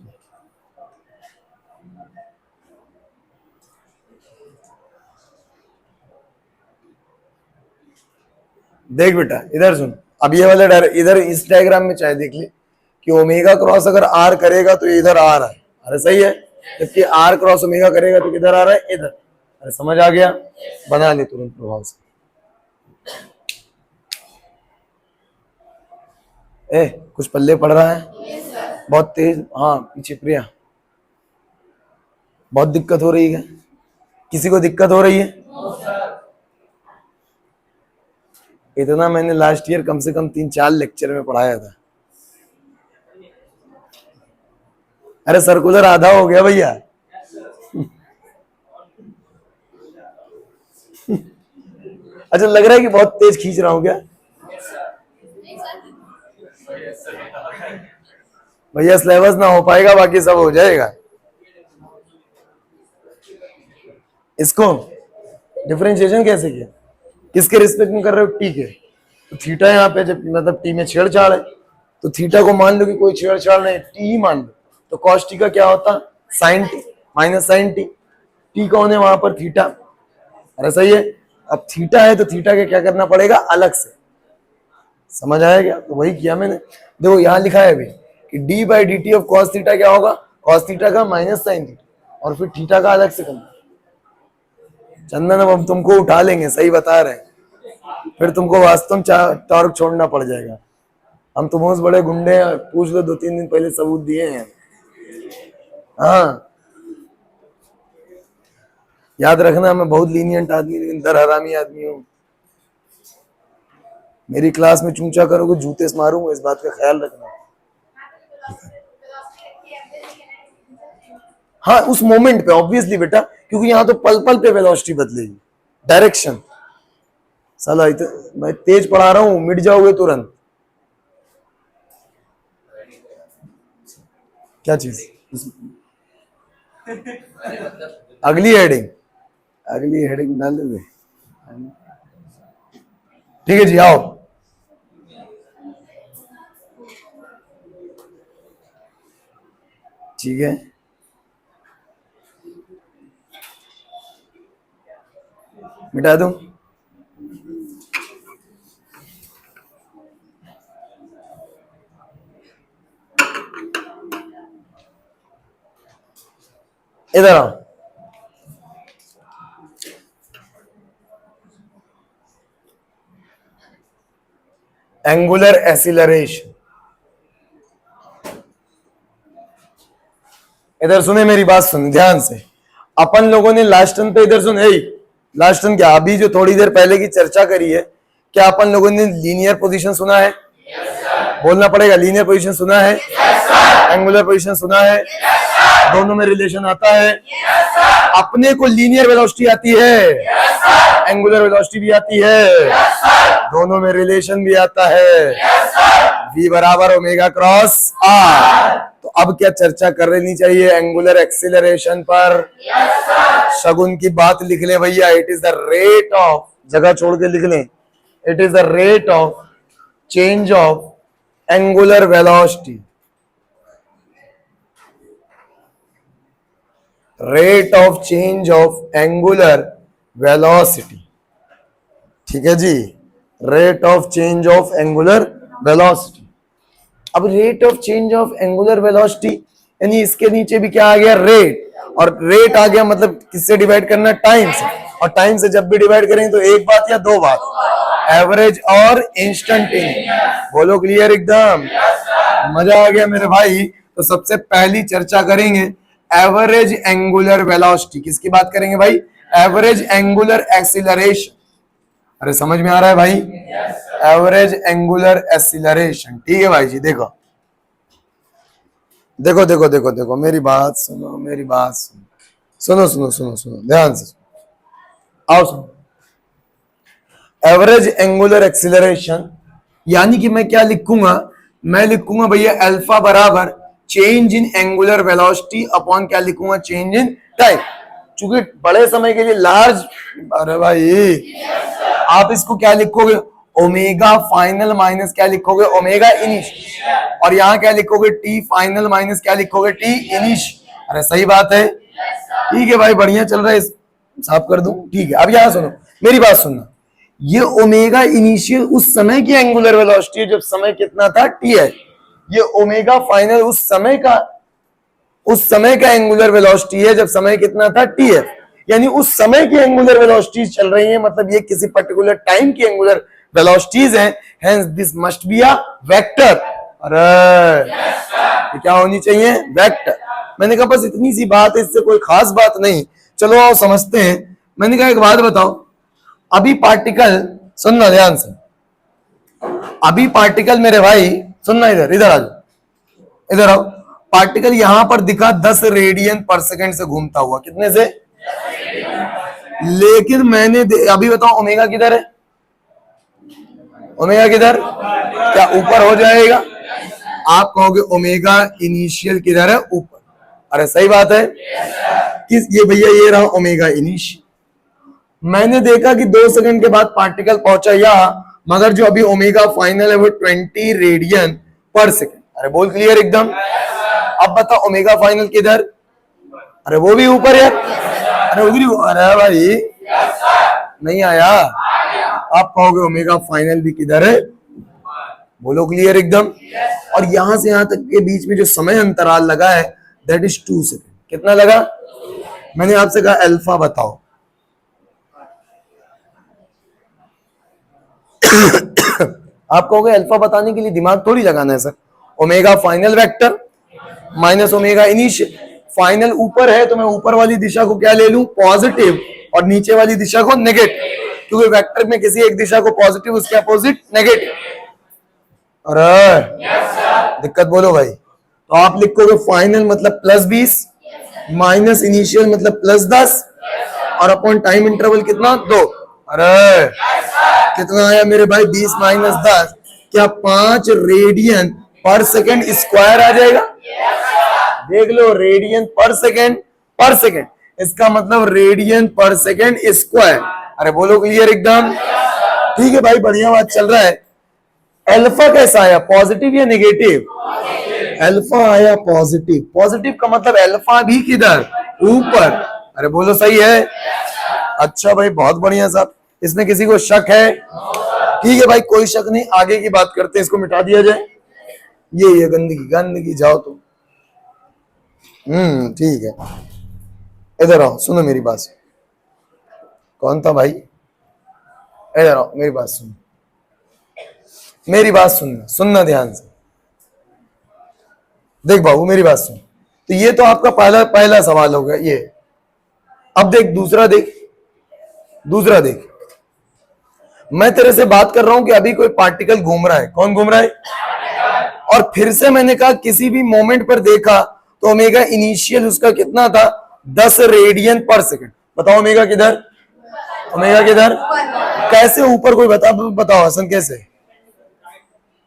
देख बेटा इधर सुन। अब ये वाला इधर इस डायग्राम में चाहे देख ले कि ओमेगा क्रॉस अगर आर करेगा तो इधर आ रहा है। अरे सही है। जबकि आर क्रॉस ओमेगा करेगा तो किधर आ रहा है? इधर। अरे समझ आ गया? बना ले तुरंत प्रभाव से। कुछ पल्ले पड़ रहा है? बहुत तेज? हाँ पीछे प्रिया, बहुत दिक्कत हो रही है? किसी को दिक्कत हो रही है? इतना मैंने लास्ट ईयर कम से कम 3-4 लेक्चर में पढ़ाया था। अरे सर्कुलर आधा हो गया भैया। अच्छा लग रहा है कि बहुत तेज खींच रहा हूं क्या? भैया सिलेबस ना हो पाएगा, बाकी सब हो जाएगा। इसको डिफरेंशिएशन कैसे किया? किसके रिस्पेक्ट में कर रहे हो? टी के। तो थीटा यहाँ पे जब मतलब टी में छेड़छाड़ है तो थीटा को मान लो कि कोई छेड़छाड़ नहीं, टी ही मान लो। तो कॉस टी का क्या होता? Sine T minus sine T. T कौन है वहां पर? थीटा। अरे सही है। अब थीटा है तो थीटा के क्या करना पड़ेगा? अलग से। समझ आया क्या? तो वही किया मैंने। देखो यहाँ लिखा है अभी कि D by D T of cos theta क्या होगा? कॉस थीटा का माइनस साइन थीटा, और फिर थीटा का अलग से करना। चंदन अब हम तुमको उठा लेंगे, सही बता रहे हैं। फिर तुमको वास्तव में टॉर्क छोड़ना पड़ जाएगा। हम तुमसे बड़े गुंडे हैं, पूछ लो, 2-3 दिन पहले सबूत दिए हैं। हाँ याद रखना, मैं बहुत लीनियंट आदमी लेकिन दर हरामी आदमी हूँ। मेरी क्लास में चूंचा करोगे जूते से मारूंगा, इस बात का ख्याल रखना। हाँ उस मोमेंट पे ऑब्वियसली बेटा, क्योंकि यहाँ तो पल पल पे वेलोसिटी बदलेगी, डायरेक्शन। साला मैं तेज पढ़ा रहा हूं, मिट जाओगे तुरंत। क्या चीज? अगली हेडिंग, अगली हेडिंग डाल दोगे? ठीक है जी, आओ। ठीक है, मिटा दूं? इधर आओ। एंगुलर एक्सीलरेशन, इधर सुने, मेरी बात सुन ध्यान से। अपन लोगों ने लास्ट टर्न पे, इधर सुन, लास्ट टर्न क्या, अभी जो थोड़ी देर पहले की चर्चा करी है, क्या अपन लोगों ने लीनियर पोजीशन सुना है? बोलना पड़ेगा, लीनियर पोजीशन सुना है? एंगुलर पोजीशन सुना है? दोनों में रिलेशन आता है? अपने को लीनियर वेलोसिटी आती है, एंगुलर वेलोसिटी भी आती है, दोनों में रिलेशन भी आता है, v बराबर ओमेगा क्रॉस आर। तो अब क्या चर्चा कर लेनी चाहिए? एंगुलर एक्सीलरेशन पर। शगुन की बात लिख ले भैया, it is the rate of, जगह छोड़ के लिख लें, it is the rate of change of angular velocity, rate of change of angular velocity. ठीक है जी, rate of change of angular velocity. अब rate of change of angular velocity यानी इसके नीचे भी क्या आ गया? रेट, और रेट आ गया मतलब किससे डिवाइड करना? टाइम से। और टाइम से जब भी डिवाइड करेंगे तो एक बात या दो बात, एवरेज और इंस्टेंटेनियस। बोलो क्लियर एकदम? मजा आ गया मेरे भाई। तो सबसे पहली चर्चा करेंगे एवरेज एंगुलर वेलोसिटी। किसकी बात करेंगे भाई? Average angular acceleration. अरे समझ में आ रहा है भाई? Average angular acceleration. ठीक है भाई जी, देखो देखो देखो देखो देखो, मेरी बात सुनो, मेरी बात सुनो, सुनो सुनो सुनो सुनो ध्यान से आओ सुनो। एवरेज एंगुलर एक्सीलरेशन यानी कि मैं क्या लिखूंगा? मैं लिखूंगा भैया अल्फा बराबर change in angular velocity upon क्या लिखूंगा? Change in time. चूंकि बड़े समय के लिए लार्ज, अरे भाई आप इसको क्या लिखोगे? ओमेगा फाइनल माइनस क्या लिखोगे? Omega initial. और यहाँ क्या लिखोगे? टी फाइनल माइनस क्या लिखोगे? T initial. अरे सही बात है, ठीक है भाई, बढ़िया चल रहा है, साफ कर दूं? ठीक है, अब यहाँ सुनो, मेरी बात सुनना। ये ओमेगा इनिशियल उस समय की एंगुलर वेलोसिटी है जब समय कितना था? टी है। ये ओमेगा फाइनल उस समय का एंगुलर वेलोसिटी है जब समय कितना था? टी है। यानी उस समय की एंगुलर वेलोसिटीज चल रही है, मतलब ये किसी पर्टिकुलर टाइम की एंगुलर वेलोसिटीज हैं, hence this must be a vector. अरे ये क्या होनी चाहिए? वेक्टर। मैंने कहा बस इतनी सी बात है, इससे कोई खास बात नहीं। चलो आओ समझते हैं। मैंने कहा एक बात बताओ, अभी पार्टिकल, सुनना ध्यान से, अभी पार्टिकल मेरे भाई सुनना, इधर इधर आओ, इधर आओ। पार्टिकल यहां पर दिखा 10 रेडियन पर सेकंड से घूमता हुआ, कितने से? लेकिन मैंने अभी बताओ ओमेगा किधर है? ओमेगा किधर? क्या ऊपर हो जाएगा? आप कहोगे ओमेगा इनिशियल किधर है? ऊपर। अरे सही बात है, किस ये भैया, ये रहा ओमेगा इनिशियल। मैंने देखा कि 2 सेकंड के बाद पार्टिकल पहुंचा यहां, मगर जो अभी ओमेगा फाइनल है वो 20 रेडियन पर सेकंड। अरे बोल क्लियर एकदम? अब बताओ ओमेगा फाइनल किधर? अरे वो भी ऊपर है। अरे उधर, अरे भाई नहीं आया? आप कहोगे ओमेगा फाइनल भी किधर है? बोलो क्लियर एकदम? और यहां से यहां तक के बीच में जो समय अंतराल लगा है दैट इज 2 सेकंड। कितना लगा? मैंने आपसे कहा अल्फा बताओ। आप कहोगे अल्फा बताने के लिए दिमाग थोड़ी लगाना है sir. Omega final vector minus omega initial. Final ऊपर है तो मैं ऊपर वाली दिशा को क्या ले लूं? पॉजिटिव, और नीचे वाली दिशा को नेगेटिव, क्योंकि वेक्टर में किसी एक दिशा को पॉजिटिव, उसके अपोजिट नेगेटिव। अरे दिक्कत बोलो भाई। तो आप लिखोगे फाइनल मतलब +20 माइनस इनिशियल मतलब प्लस 10 और अपॉन टाइम इंटरवल कितना 2। अरे कितना आया मेरे भाई 20 माइनस 10, क्या 5 रेडियन पर सेकेंड स्क्वायर आ जाएगा। देख लो रेडियन पर सेकेंड, इसका मतलब रेडियन पर सेकेंड स्क्वायर। अरे बोलो क्लियर एकदम। ठीक है भाई बढ़िया बात चल रहा है। अल्फा कैसा आया, पॉजिटिव या नेगेटिव? अल्फा आया पॉजिटिव। पॉजिटिव का मतलब अल्फा भी किधर, ऊपर। अरे बोलो सही है। अच्छा भाई बहुत बढ़िया साहब। इसमें किसी को शक है? ठीक है भाई कोई शक नहीं, आगे की बात करते हैं, इसको मिटा दिया जाए। ये गंदगी जाओ तो। ठीक है इधर आओ, सुनो मेरी बात। कौन था भाई? इधर आओ, मेरी बात सुनो, मेरी बात सुनना ध्यान से। देख बाबू मेरी बात सुन। तो ये तो आपका पहला सवाल हो गया ये। अब देख दूसरा देख। मैं तेरे से बात कर रहा हूं कि अभी कोई पार्टिकल घूम रहा है। कौन घूम रहा है? और फिर से मैंने कहा किसी भी मोमेंट पर देखा तो ओमेगा इनिशियल उसका कितना था, 10 रेडियन पर सेकंड। बताओ ओमेगा किधर, कैसे ऊपर? कोई बताओ हसन कैसे?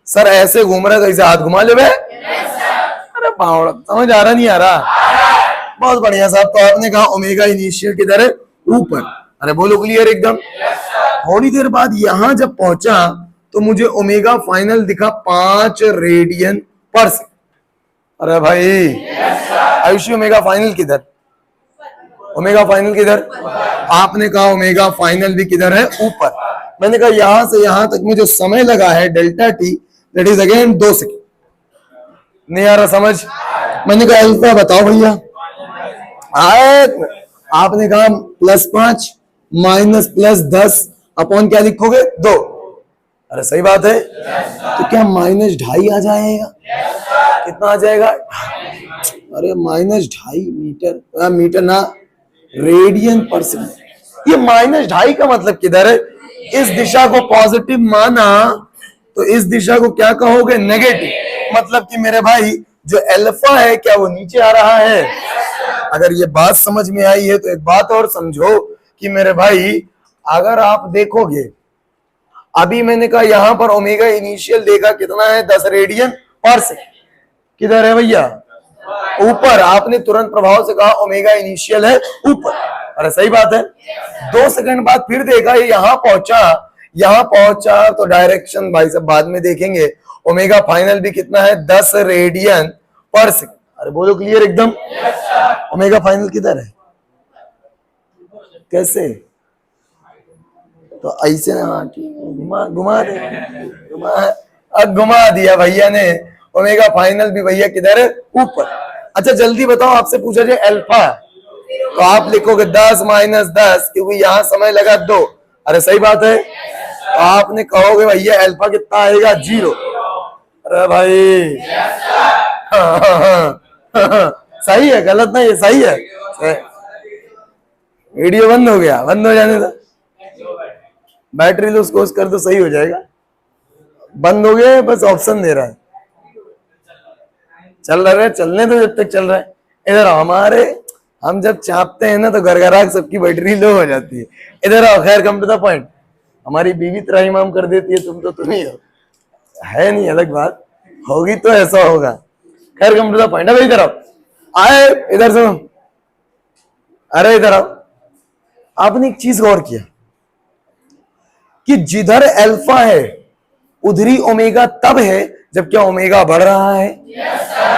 सर ऐसे घूम रहा है तो ऐसे हाथ घुमा ले। अरे पावड़ा समझ आ रहा नहीं आ रहा? बहुत बढ़िया साहब। तो आपने कहा ओमेगा इनिशियल किधर है, ऊपर। अरे बोलो क्लियर एकदम। थोड़ी देर बाद यहां जब पहुंचा तो मुझे ओमेगा फाइनल दिखा 5 रेडियन पर सेकंड। अरे भाई आयुषी ओमेगा फाइनल किधर, आपने कहा ओमेगा फाइनल भी किधर है, ऊपर। मैंने कहा यहां से यहां तक में जो समय लगा है delta T, that is again 2 second. नहीं आ रहा समझ? मैंने कहा अल्फा बताओ भैया। आपने कहा +5 माइनस +10 अपॉन क्या लिखोगे 2। अरे सही बात है। तो क्या -2.5 आ जाएगा? कितना आ जाएगा? अरे -2.5 मीटर ना, रेडियन पर सेकंड। ये -2.5 का मतलब किधर है? इस दिशा को पॉजिटिव माना तो इस दिशा को क्या कहोगे, नेगेटिव। मतलब कि मेरे भाई जो अल्फा है क्या वो नीचे आ रहा है? अगर ये बात समझ में आई है तो एक बात और समझो कि मेरे भाई अगर आप देखोगे, अभी मैंने कहा यहां पर ओमेगा इनिशियल देखा कितना है, 10 रेडियन पर सेकंड। किधर है भैया? ऊपर। आपने तुरंत प्रभाव से कहा ओमेगा इनिशियल है ऊपर। अरे सही बात है। 2 सेकंड बाद फिर देखा ये यहां पहुंचा तो डायरेक्शन भाई साहब बाद में देखेंगे। ओमेगा फाइनल भी कितना है, 10 रेडियन पर सेकंड। अरे बोलो क्लियर एकदम। ओमेगा फाइनल किधर है? कैसे? तो ऐसे ना घुमा दिया भैया ने। ओमेगा फाइनल भी भैया किधर है, ऊपर। अच्छा जल्दी बताओ, आपसे पूछा जाए अल्फा, तो आप लिखोगे 10 माइनस 10 क्योंकि यहां समय लगा 2। अरे सही बात है। तो आपने कहोगे भैया अल्फा कितना आएगा, 0। अरे भाई सही है, गलत नहीं है, सही है। वीडियो बंद हो गया, बंद हो जाने दो, बैटरी लूज कोर्स कर दो, सही हो जाएगा। बंद हो गया, बस ऑप्शन दे रहा है। चल रहा है, चलने दो जब तक चल रहा है। इधर हमारे हम जब चापते हैं ना तो गरगरा सबकी बैटरी लो हो जाती है। इधर आओ, खैर कम टू द पॉइंट। हमारी बीवी त्राहिमाम कर देती है, तुम ही हो, है नहीं अलग बात, होगी तो ऐसा होगा। खैर कम टू द पॉइंट। अब इधर आओ, आए इधर सुनो। अरे इधर आओ। आपने एक चीज गौर किया कि जिधर अल्फा है उधरी ओमेगा तब है जब क्या ओमेगा बढ़ रहा है।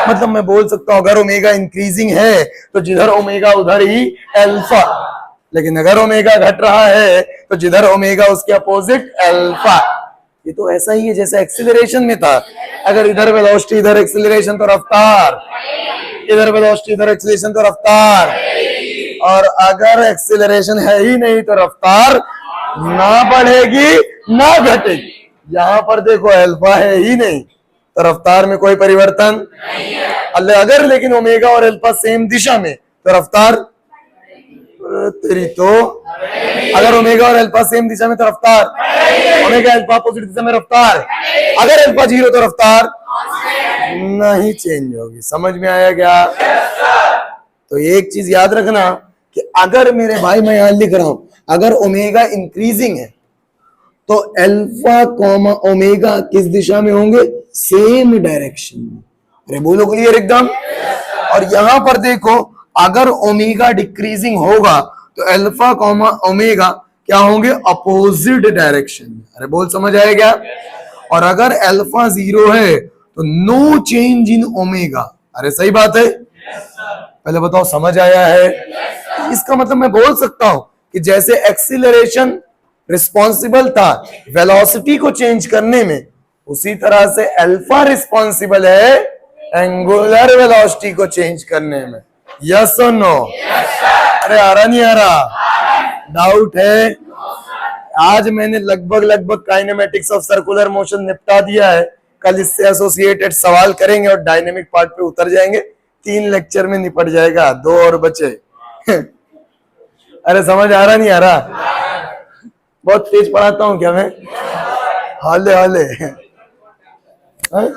मतलब मैं बोल सकता हूं अगर ओमेगा इंक्रीजिंग है तो जिधर ओमेगा उधर ही अल्फा, लेकिन अगर ओमेगा घट रहा है तो जिधर ओमेगा उसके अपोजिट अल्फा। ये तो ऐसा ही है जैसे एक्सीलरेशन में था। अगर इधर वेलोसिटी इधर एक्सीलरेशन तो रफ्तार, इधर वेलोसिटी इधर एक्सीलरेशन तो रफ्तार, और अगर एक्सीलरेशन है ही नहीं तो रफ्तार ना बढ़ेगी ना घटेगी। यहां पर देखो अल्फा है ही नहीं तो रफ्तार में कोई परिवर्तन नहीं। अगर लेकिन ओमेगा और अल्फा सेम दिशा में तो रफ्तार तेरी तो, अगर ओमेगा और अल्फा सेम दिशा में तो रफ्तार, ओमेगा अल्फा अपोजिट दिशा में रफ्तार, अगर अल्फा 0 तो रफ्तार नहीं चेंज होगी। समझ में आया क्या? तो एक चीज याद रखना कि अगर मेरे भाई, मैं यहां लिख रहा हूं, अगर ओमेगा इंक्रीजिंग है तो अल्फा कॉमा ओमेगा किस दिशा में होंगे? सेम डायरेक्शन में। अरे बोलो क्लियर एकदम। और यहां पर देखो, अगर ओमेगा डिक्रीजिंग होगा तो अल्फा कॉमा ओमेगा क्या होंगे? अपोजिट डायरेक्शन में। अरे बोल, समझ आया क्या? और अगर अल्फा 0 है तो नो चेंज इन ओमेगा। अरे सही बात है। पहले बताओ समझ आया है? इसका मतलब मैं बोल सकता हूं कि जैसे एक्सीलरेशन रिस्पॉन्सिबल था वेलोसिटी को चेंज करने में, उसी तरह से अल्फा रिस्पॉन्सिबल है एंगुलर वेलोसिटी को चेंज करने में। यस और नो? अरे आ रहा नहीं आ रहा? डाउट है? आज मैंने लगभग काइनेमेटिक्स ऑफ सर्कुलर मोशन निपटा दिया है। कल इससे एसोसिएटेड सवाल करेंगे और डायनेमिक पार्ट पे उतर जाएंगे। 3 लेक्चर में निपट जाएगा, 2 और बचे। अरे समझ आ रहा नहीं आ रहा? बहुत तेज पढ़ाता हूं क्या मैं? हाले हाले। हाँ?